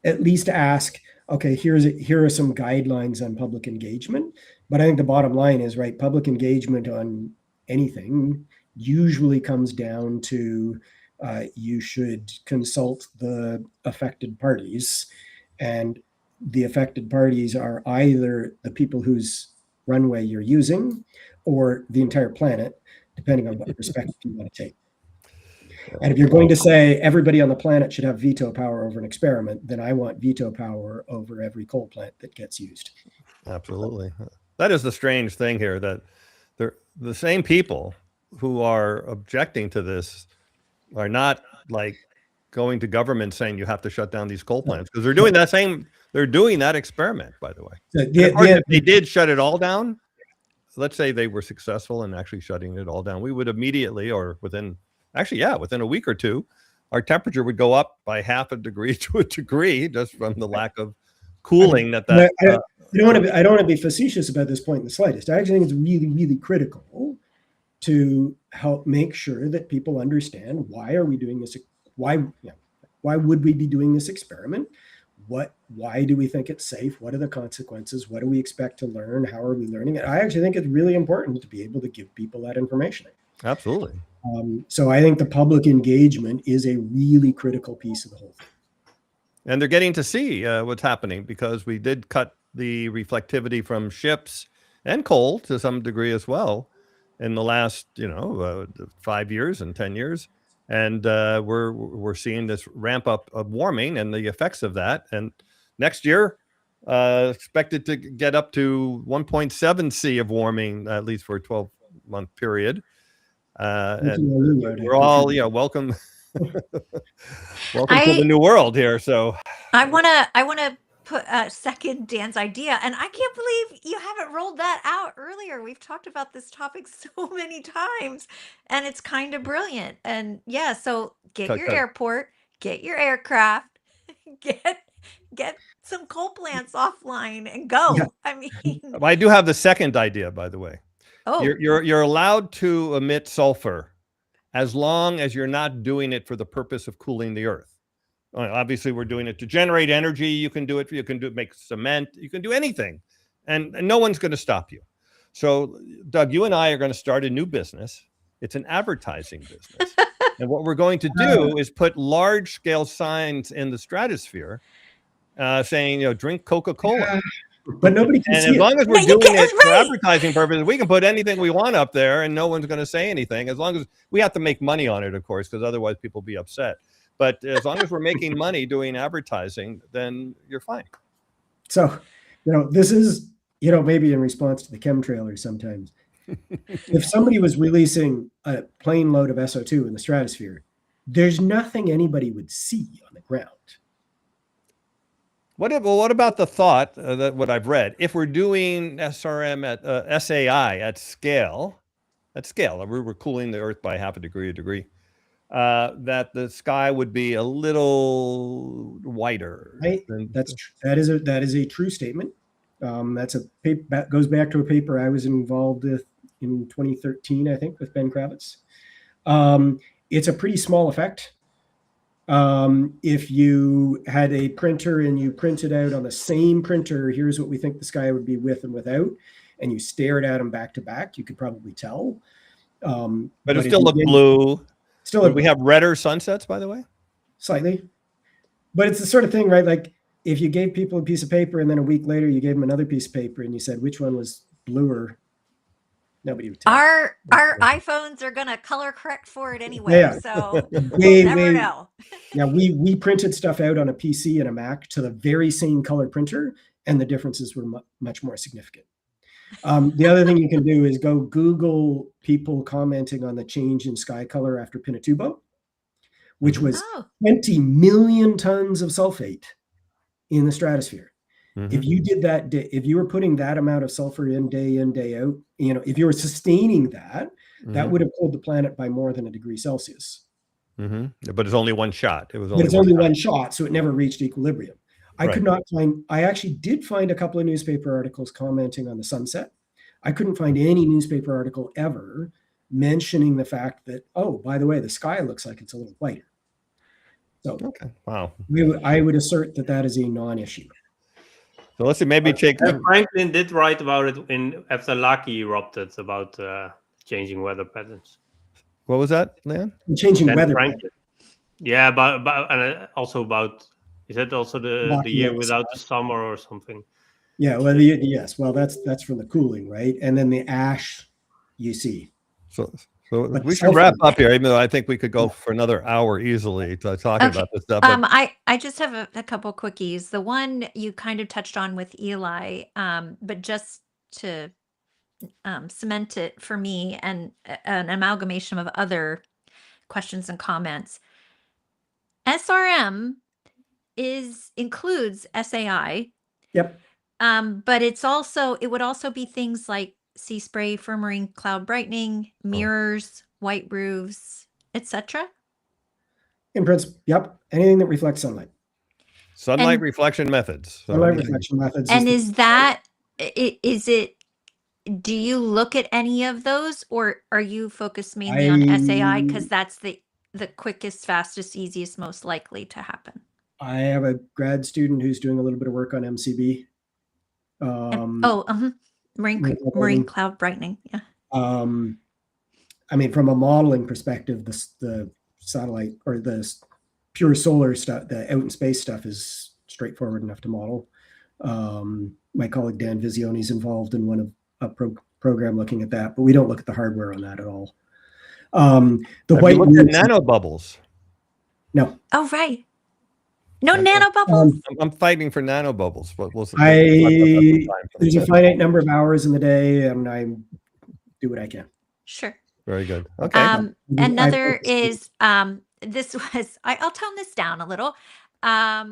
at least ask, okay, here are some guidelines on public engagement. But I think the bottom line is, right, public engagement on anything usually comes down to you should consult the affected parties, and the affected parties are either the people whose runway you're using or the entire planet, depending on what perspective you want to take. And if you're going to say everybody on the planet should have veto power over an experiment, then I want veto power over every coal plant that gets used. Absolutely. That is the strange thing here, that the same people who are objecting to this are not like going to government saying you have to shut down these coal plants, because they're doing that experiment, by the way. If they did shut it all down, let's say they were successful in actually shutting it all down, we would immediately, or within a week or two, our temperature would go up by 0.5 degree to a degree, just from the lack of cooling I don't want to be facetious about this point in the slightest. I actually think it's really, really critical to help make sure that people understand, why are we doing this? Why would we be doing this experiment? Why do we think it's safe? What are the consequences? What do we expect to learn? How are we learning it? I actually think it's really important to be able to give people that information. Absolutely. So I think the public engagement is a really critical piece of the whole thing. And they're getting to see what's happening, because we did cut the reflectivity from ships and coal to some degree as well in the last 5 years and 10 years. And we're seeing this ramp up of warming and the effects of that. And next year, expected to get up to 1.7 C of warming, at least for a 12-month period. And we're all, welcome. Welcome to the new world here. So I want to put second Dan's idea, and I can't believe you haven't rolled that out earlier. We've talked about this topic so many times, and it's kind of brilliant. And yeah, so get your airport, get your aircraft, get some coal plants offline and go. Yeah. I mean, I do have the second idea, by the way. Oh, you're allowed to emit sulfur as long as you're not doing it for the purpose of cooling the earth. Obviously, we're doing it to generate energy. You can do it. You can make cement. You can do anything, and no one's going to stop you. So, Doug, you and I are going to start a new business. It's an advertising business, and what we're going to do is put large-scale signs in the stratosphere saying, drink Coca-Cola. But nobody can see it. And as long as we're doing it for advertising purposes, we can put anything we want up there, and no one's going to say anything. As long as we have to make money on it, of course, because otherwise people will be upset. But as long as we're making money doing advertising, then you're fine. So, this is, maybe in response to the chemtrailers sometimes. If somebody was releasing a plane load of SO2 in the stratosphere, there's nothing anybody would see on the ground. What about the thought that what I've read, if we're doing SRM at SAI at scale, we're cooling the Earth by 0.5 degree, that the sky would be a little whiter. Right. That is a true statement. That's a paper that goes back to a paper I was involved with in 2013, I think, with Ben Kravitz. It's a pretty small effect. If you had a printer and you printed out on the same printer, here's what we think the sky would be with and without, and you stared at them back to back, you could probably tell. But it still look blue. Still, would we have redder sunsets, by the way? Slightly. But it's the sort of thing, right? Like if you gave people a piece of paper and then a week later you gave them another piece of paper and you said which one was bluer, nobody would tell. Our iPhones are gonna color correct for it anyway, so we'll never know. Yeah, we printed stuff out on a PC and a Mac to the very same color printer, and the differences were much more significant. The other thing you can do is go Google people commenting on the change in sky color after Pinatubo, which was 20 million tons of sulfate in the stratosphere. Mm-hmm. If you did that, if you were putting that amount of sulfur in, day out, if you were sustaining that, that would have cooled the planet by more than 1 degree Celsius. Mm-hmm. But it's only one shot. It's only one shot, so it never reached equilibrium. I could not find, I actually did find a couple of newspaper articles commenting on the sunset. I couldn't find any newspaper article ever mentioning the fact that, oh, by the way, the sky looks like it's a little whiter. So wow. I would assert that is a non-issue. So let's see, maybe Franklin did write about it after Laki erupted about changing weather patterns. What was that, Leon? Changing weather patterns. Yeah, and also about, is that also the year without the summer or something? Yeah, well, yes. Well, that's from the cooling, right? And then the ash you see. So we should wrap up here, even though I think we could go for another hour easily talking about this stuff. I just have a couple quickies. The one you kind of touched on with Eli, but just to cement it for me and an amalgamation of other questions and comments. SRM includes SAI. Yep. But it would also be things like sea spray for marine cloud brightening, mirrors, white roofs, etc. In principle, yep. Anything that reflects sunlight. Sunlight reflection methods. Sunlight reflection methods. And do you look at any of those, or are you focused mainly on SAI because that's the quickest, fastest, easiest, most likely to happen? I have a grad student who's doing a little bit of work on MCB. Marine cloud brightening. Yeah. I mean, from a modeling perspective, the satellite or the pure solar stuff, the out in space stuff is straightforward enough to model. My colleague Dan Visione is involved in a program looking at that, but we don't look at the hardware on that at all. The white nanobubbles. No. Oh, right. No nanobubbles. I'm fighting for nanobubbles. There's a finite number of hours in the day, and I do what I can. Sure. Very good. Okay. Another is this was I'll tone this down a little. Have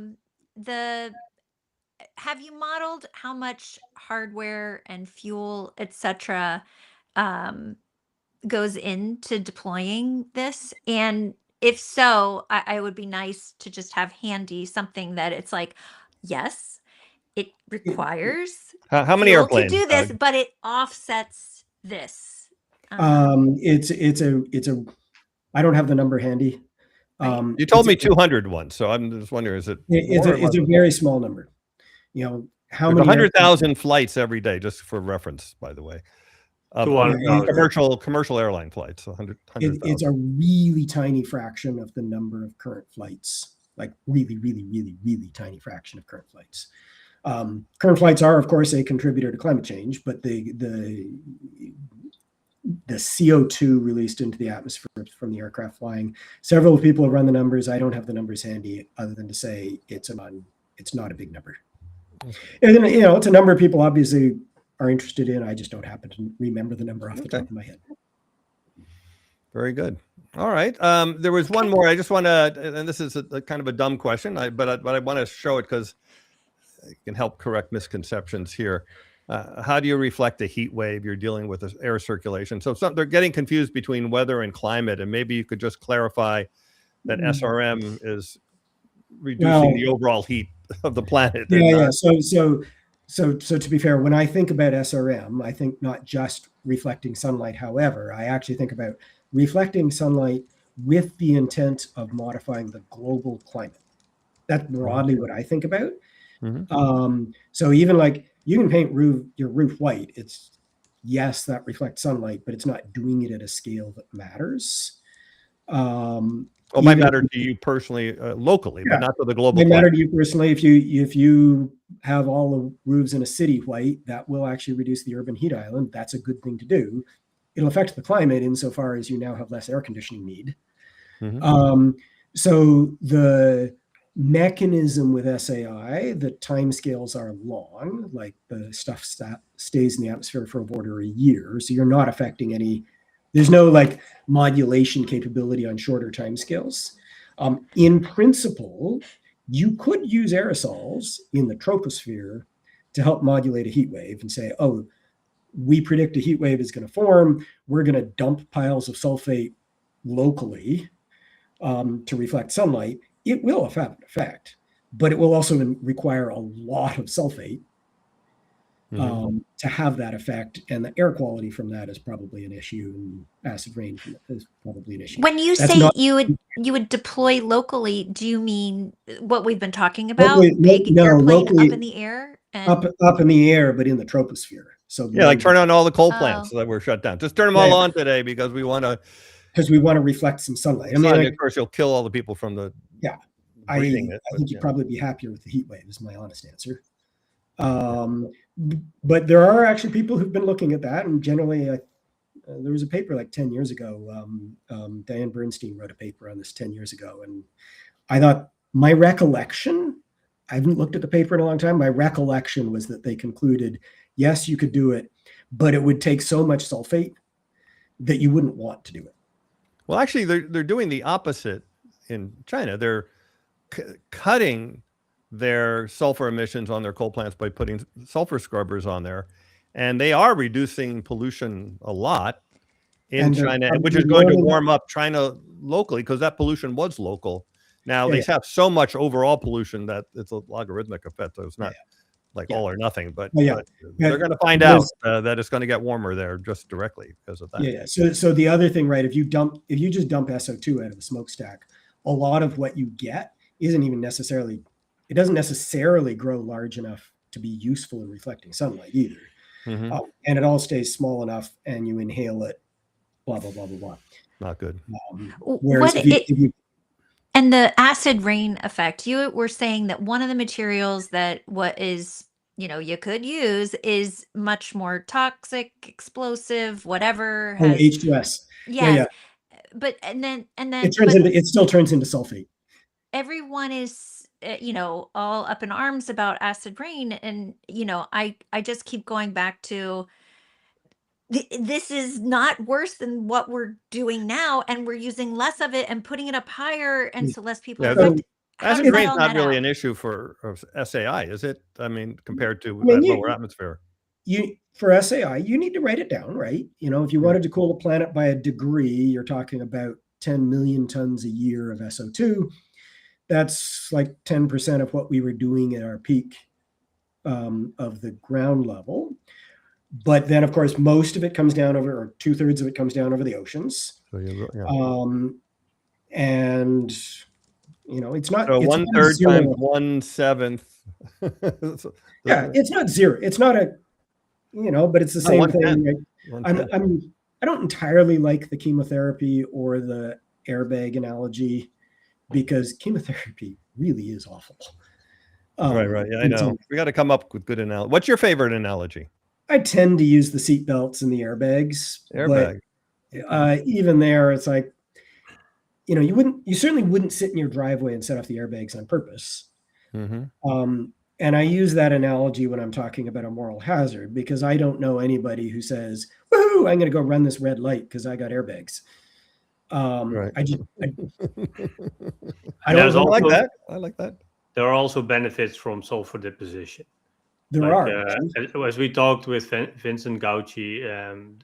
you modeled how much hardware and fuel, etc., goes into deploying this? And if so, I would be nice to just have handy something that it's like, yes, it requires how many airplanes to do this, but it offsets this. It's a I don't have the number handy. You told me 200 once, so I'm just wondering, is it? It's a very small number. How many? 100,000 flights every day, just for reference, by the way. Commercial airline flights. 100,000. It's a really tiny fraction of the number of current flights. Like really, really, really, really tiny fraction of current flights. Current flights are, of course, a contributor to climate change, but the CO2 released into the atmosphere from the aircraft flying. Several people have run the numbers. I don't have the numbers handy, other than to say it's not a big number. And then, it's a number of people obviously are interested in. I just don't happen to remember the number off the top of my head. Very good. All right. There was one more. I just want to, and this is a kind of a dumb question, but I want to show it because it can help correct misconceptions here. how do you reflect a heat wave? You're dealing with this air circulation. So they're getting confused between weather and climate, and maybe you could just clarify that SRM is reducing the overall heat of the planet. Yeah. So to be fair, when I think about SRM, I think not just reflecting sunlight. However, I actually think about reflecting sunlight with the intent of modifying the global climate. That's broadly what I think about. So even like you can paint your roof white. It's yes, that reflects sunlight, but it's not doing it at a scale that matters. Well, it might matter to you personally, locally, but not to the global. It might matter to you personally. If you have all the roofs in a city white, that will actually reduce the urban heat island. That's a good thing to do. It'll affect the climate insofar as you now have less air conditioning need. So the mechanism with SAI, the timescales are long, like the stuff stays in the atmosphere for over a year. So you're not affecting any. There's no like modulation capability on shorter timescales. In principle, you could use aerosols in the troposphere to help modulate a heat wave and say, oh, we predict a heat wave is going to form. We're going to dump piles of sulfate locally to reflect sunlight. It will have an effect, but it will also require a lot of sulfate to have that effect, and the air quality from that is probably an issue, and acid rain is probably an issue. When you say you would deploy locally, do you mean what we've been talking about? Big airplane up in the air? Up in the air, but in the troposphere. So yeah, like turn on all the coal plants that were shut down. Just turn them all on today because we want to. Because we want to reflect some sunlight. I mean, like, of course, you'll kill all the people from the. Yeah, I think you'd probably be happier with the heat wave. Is my honest answer. But there are actually people who've been looking at that, and generally, there was a paper like 10 years ago. Diane Bernstein wrote a paper on this 10 years ago, and I thought my recollection. I haven't looked at the paper in a long time. My recollection was that they concluded, yes, you could do it, but it would take so much sulfate that you wouldn't want to do it. Well, actually, they're doing the opposite in China. They're cutting their sulfur emissions on their coal plants by putting sulfur scrubbers on there, and they are reducing pollution a lot in China, which is going to warm up China locally because that pollution was local. Now they have so much overall pollution that it's a logarithmic effect. So it's not like all or nothing, but they're going to find out that it's going to get warmer there just directly because of that. Yeah. So the other thing, right? If you just dump SO2 out of the smokestack, a lot of what you get isn't even necessarily. It doesn't necessarily grow large enough to be useful in reflecting sunlight either. And it all stays small enough, and you inhale it. Blah blah blah blah blah. Not good. Whereas and the acid rain effect, you were saying that one of the materials that you could use is much more toxic, explosive, whatever. H2S. Yeah. But and then it still turns into sulfate. Everyone is all up in arms about acid rain, and I just keep going back to this is not worse than what we're doing now, and we're using less of it and putting it up higher, and so less people affected. Acid rain is not really an issue for SAI, is it? I mean, compared to lower atmosphere. For SAI, you need to write it down, right? If you wanted to cool the planet by a degree, you're talking about 10 million tons a year of SO2. That's like 10% of what we were doing at our peak of the ground level. But then, of course, most of it comes down or 2/3 of it comes down over the oceans. So and it's not. So 1/3 times 1/7. It's not zero. It's not but it's the same thing. Right? I don't entirely like the chemotherapy or the airbag analogy, because chemotherapy really is awful. Right. Yeah, I know. We got to come up with good analogy. What's your favorite analogy? I tend to use the seat belts and the airbags. Airbag. But even there, it's like, you certainly wouldn't sit in your driveway and set off the airbags on purpose. And I use that analogy when I'm talking about a moral hazard, because I don't know anybody who says, "Woohoo, I'm going to go run this red light because I got airbags." Right. I don't like that. I like that. There are also benefits from sulfur deposition. There are. As we talked with Vincent Gauci,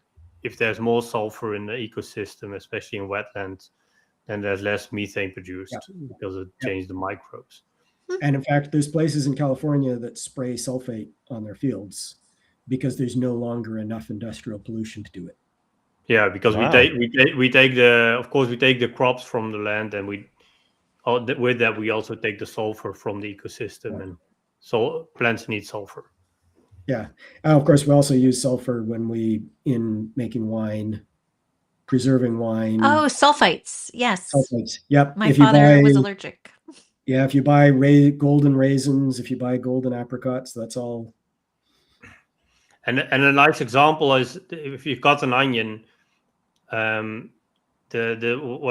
if there's more sulfur in the ecosystem, especially in wetlands, then there's less methane produced because it changed the microbes. And in fact, there's places in California that spray sulfate on their fields because there's no longer enough industrial pollution to do it. Yeah, because we take the crops from the land, and with that we also take the sulfur from the ecosystem, and so plants need sulfur. Yeah, of course, we also use sulfur in making wine, preserving wine. Oh, sulfites. Yes. Sulfites. Yep. My father was allergic. Yeah, if you buy golden raisins, if you buy golden apricots, that's all. And a nice example is if you cut an onion, what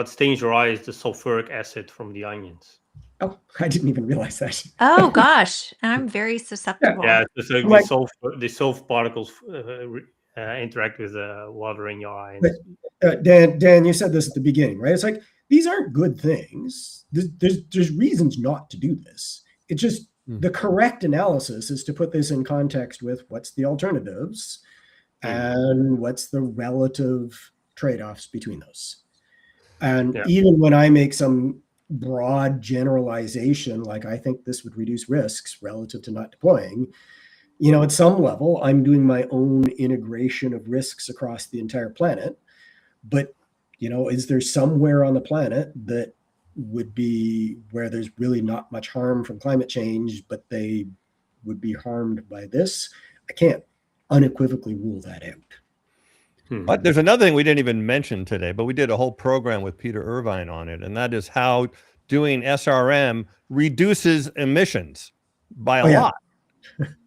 stings your eye is the sulfuric acid from the onions. Oh, I didn't even realize that. Oh gosh, I'm very susceptible. Yeah, so the sulfur particles interact with the water in your eye. Dan, you said this at the beginning, right? It's like, these aren't good things. There's reasons not to do this. It's just the correct analysis is to put this in context with what's the alternatives and what's the relative trade-offs between those. And even when I make some broad generalization, like I think this would reduce risks relative to not deploying, at some level, I'm doing my own integration of risks across the entire planet. But, is there somewhere on the planet that would be where there's really not much harm from climate change, but they would be harmed by this? I can't unequivocally rule that out. But there's another thing we didn't even mention today, but we did a whole program with Peter Irvine on it, and that is how doing SRM reduces emissions by a lot.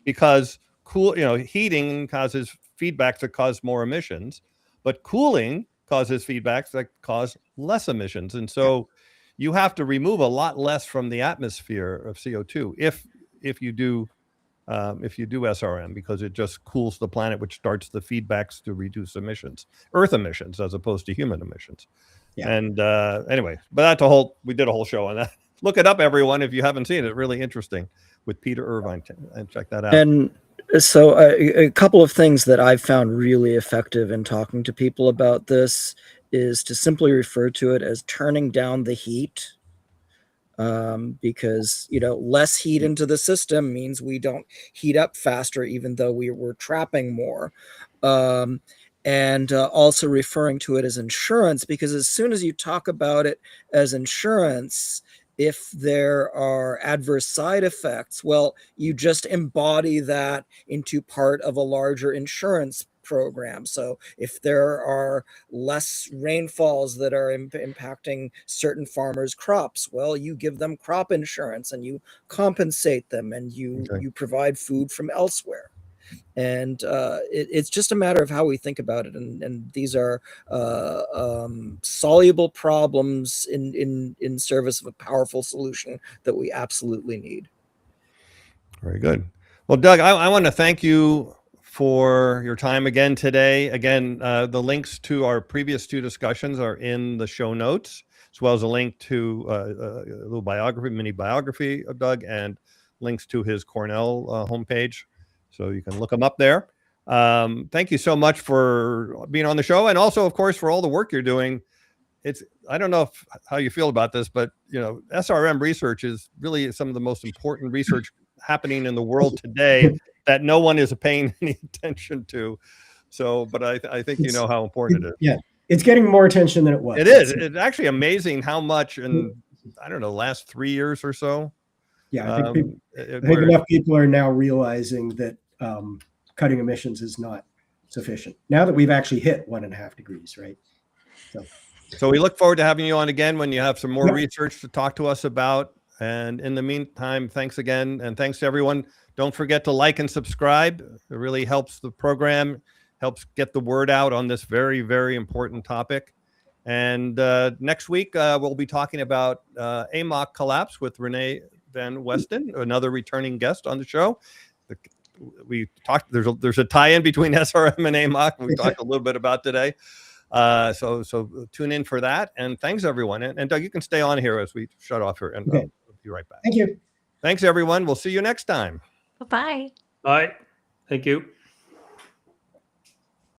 Because heating causes feedbacks that cause more emissions, but cooling causes feedbacks that cause less emissions. And so you have to remove a lot less from the atmosphere of CO2 if you do SRM, because it just cools the planet, which starts the feedbacks to reduce emissions, Earth emissions, as opposed to human emissions. Yeah. And anyway, but we did a whole show on that. Look it up, everyone, if you haven't seen it. Really interesting with Peter Irvine, and check that out. And so a couple of things that I've found really effective in talking to people about this is to simply refer to it as turning down the heat. Because less heat into the system means we don't heat up faster, even though we're trapping more. And also referring to it as insurance, because as soon as you talk about it as insurance, if there are adverse side effects, well, you just embody that into part of a larger insurance program. So if there are less rainfalls that are impacting certain farmers' crops, well, you give them crop insurance and you compensate them, and you provide food from elsewhere. And it's just a matter of how we think about it. And these are soluble problems in service of a powerful solution that we absolutely need. Very good. Well, Doug, I want to thank you for your time again today. Again, the links to our previous two discussions are in the show notes, as well as a link to a little mini biography of Doug, and links to his Cornell homepage. So you can look them up there. Thank you so much for being on the show, and also, of course, for all the work you're doing. I don't know how you feel about this, but SRM research is really some of the most important research happening in the world today that no one is paying any attention to. So, but I think you know how important it is. Yeah, it's getting more attention than it was. It is. It's actually amazing how much in, I don't know, last 3 years or so. Yeah, I think enough people are now realizing that cutting emissions is not sufficient now that we've actually hit 1.5 degrees, right? So we look forward to having you on again when you have some more research to talk to us about. And in the meantime, thanks again. And thanks to everyone. Don't forget to like and subscribe. It really helps the program, helps get the word out on this very, very important topic. And next week, we'll be talking about AMOC collapse with Renee Van Westen, another returning guest on the show. We talked, there's a tie-in between SRM and AMOC. We talked a little bit about today. So tune in for that. And thanks, everyone. And Doug, you can stay on here as we shut off here, and I'll be right back. Thank you. Thanks, everyone. We'll see you next time. Bye-bye. Bye. Thank you.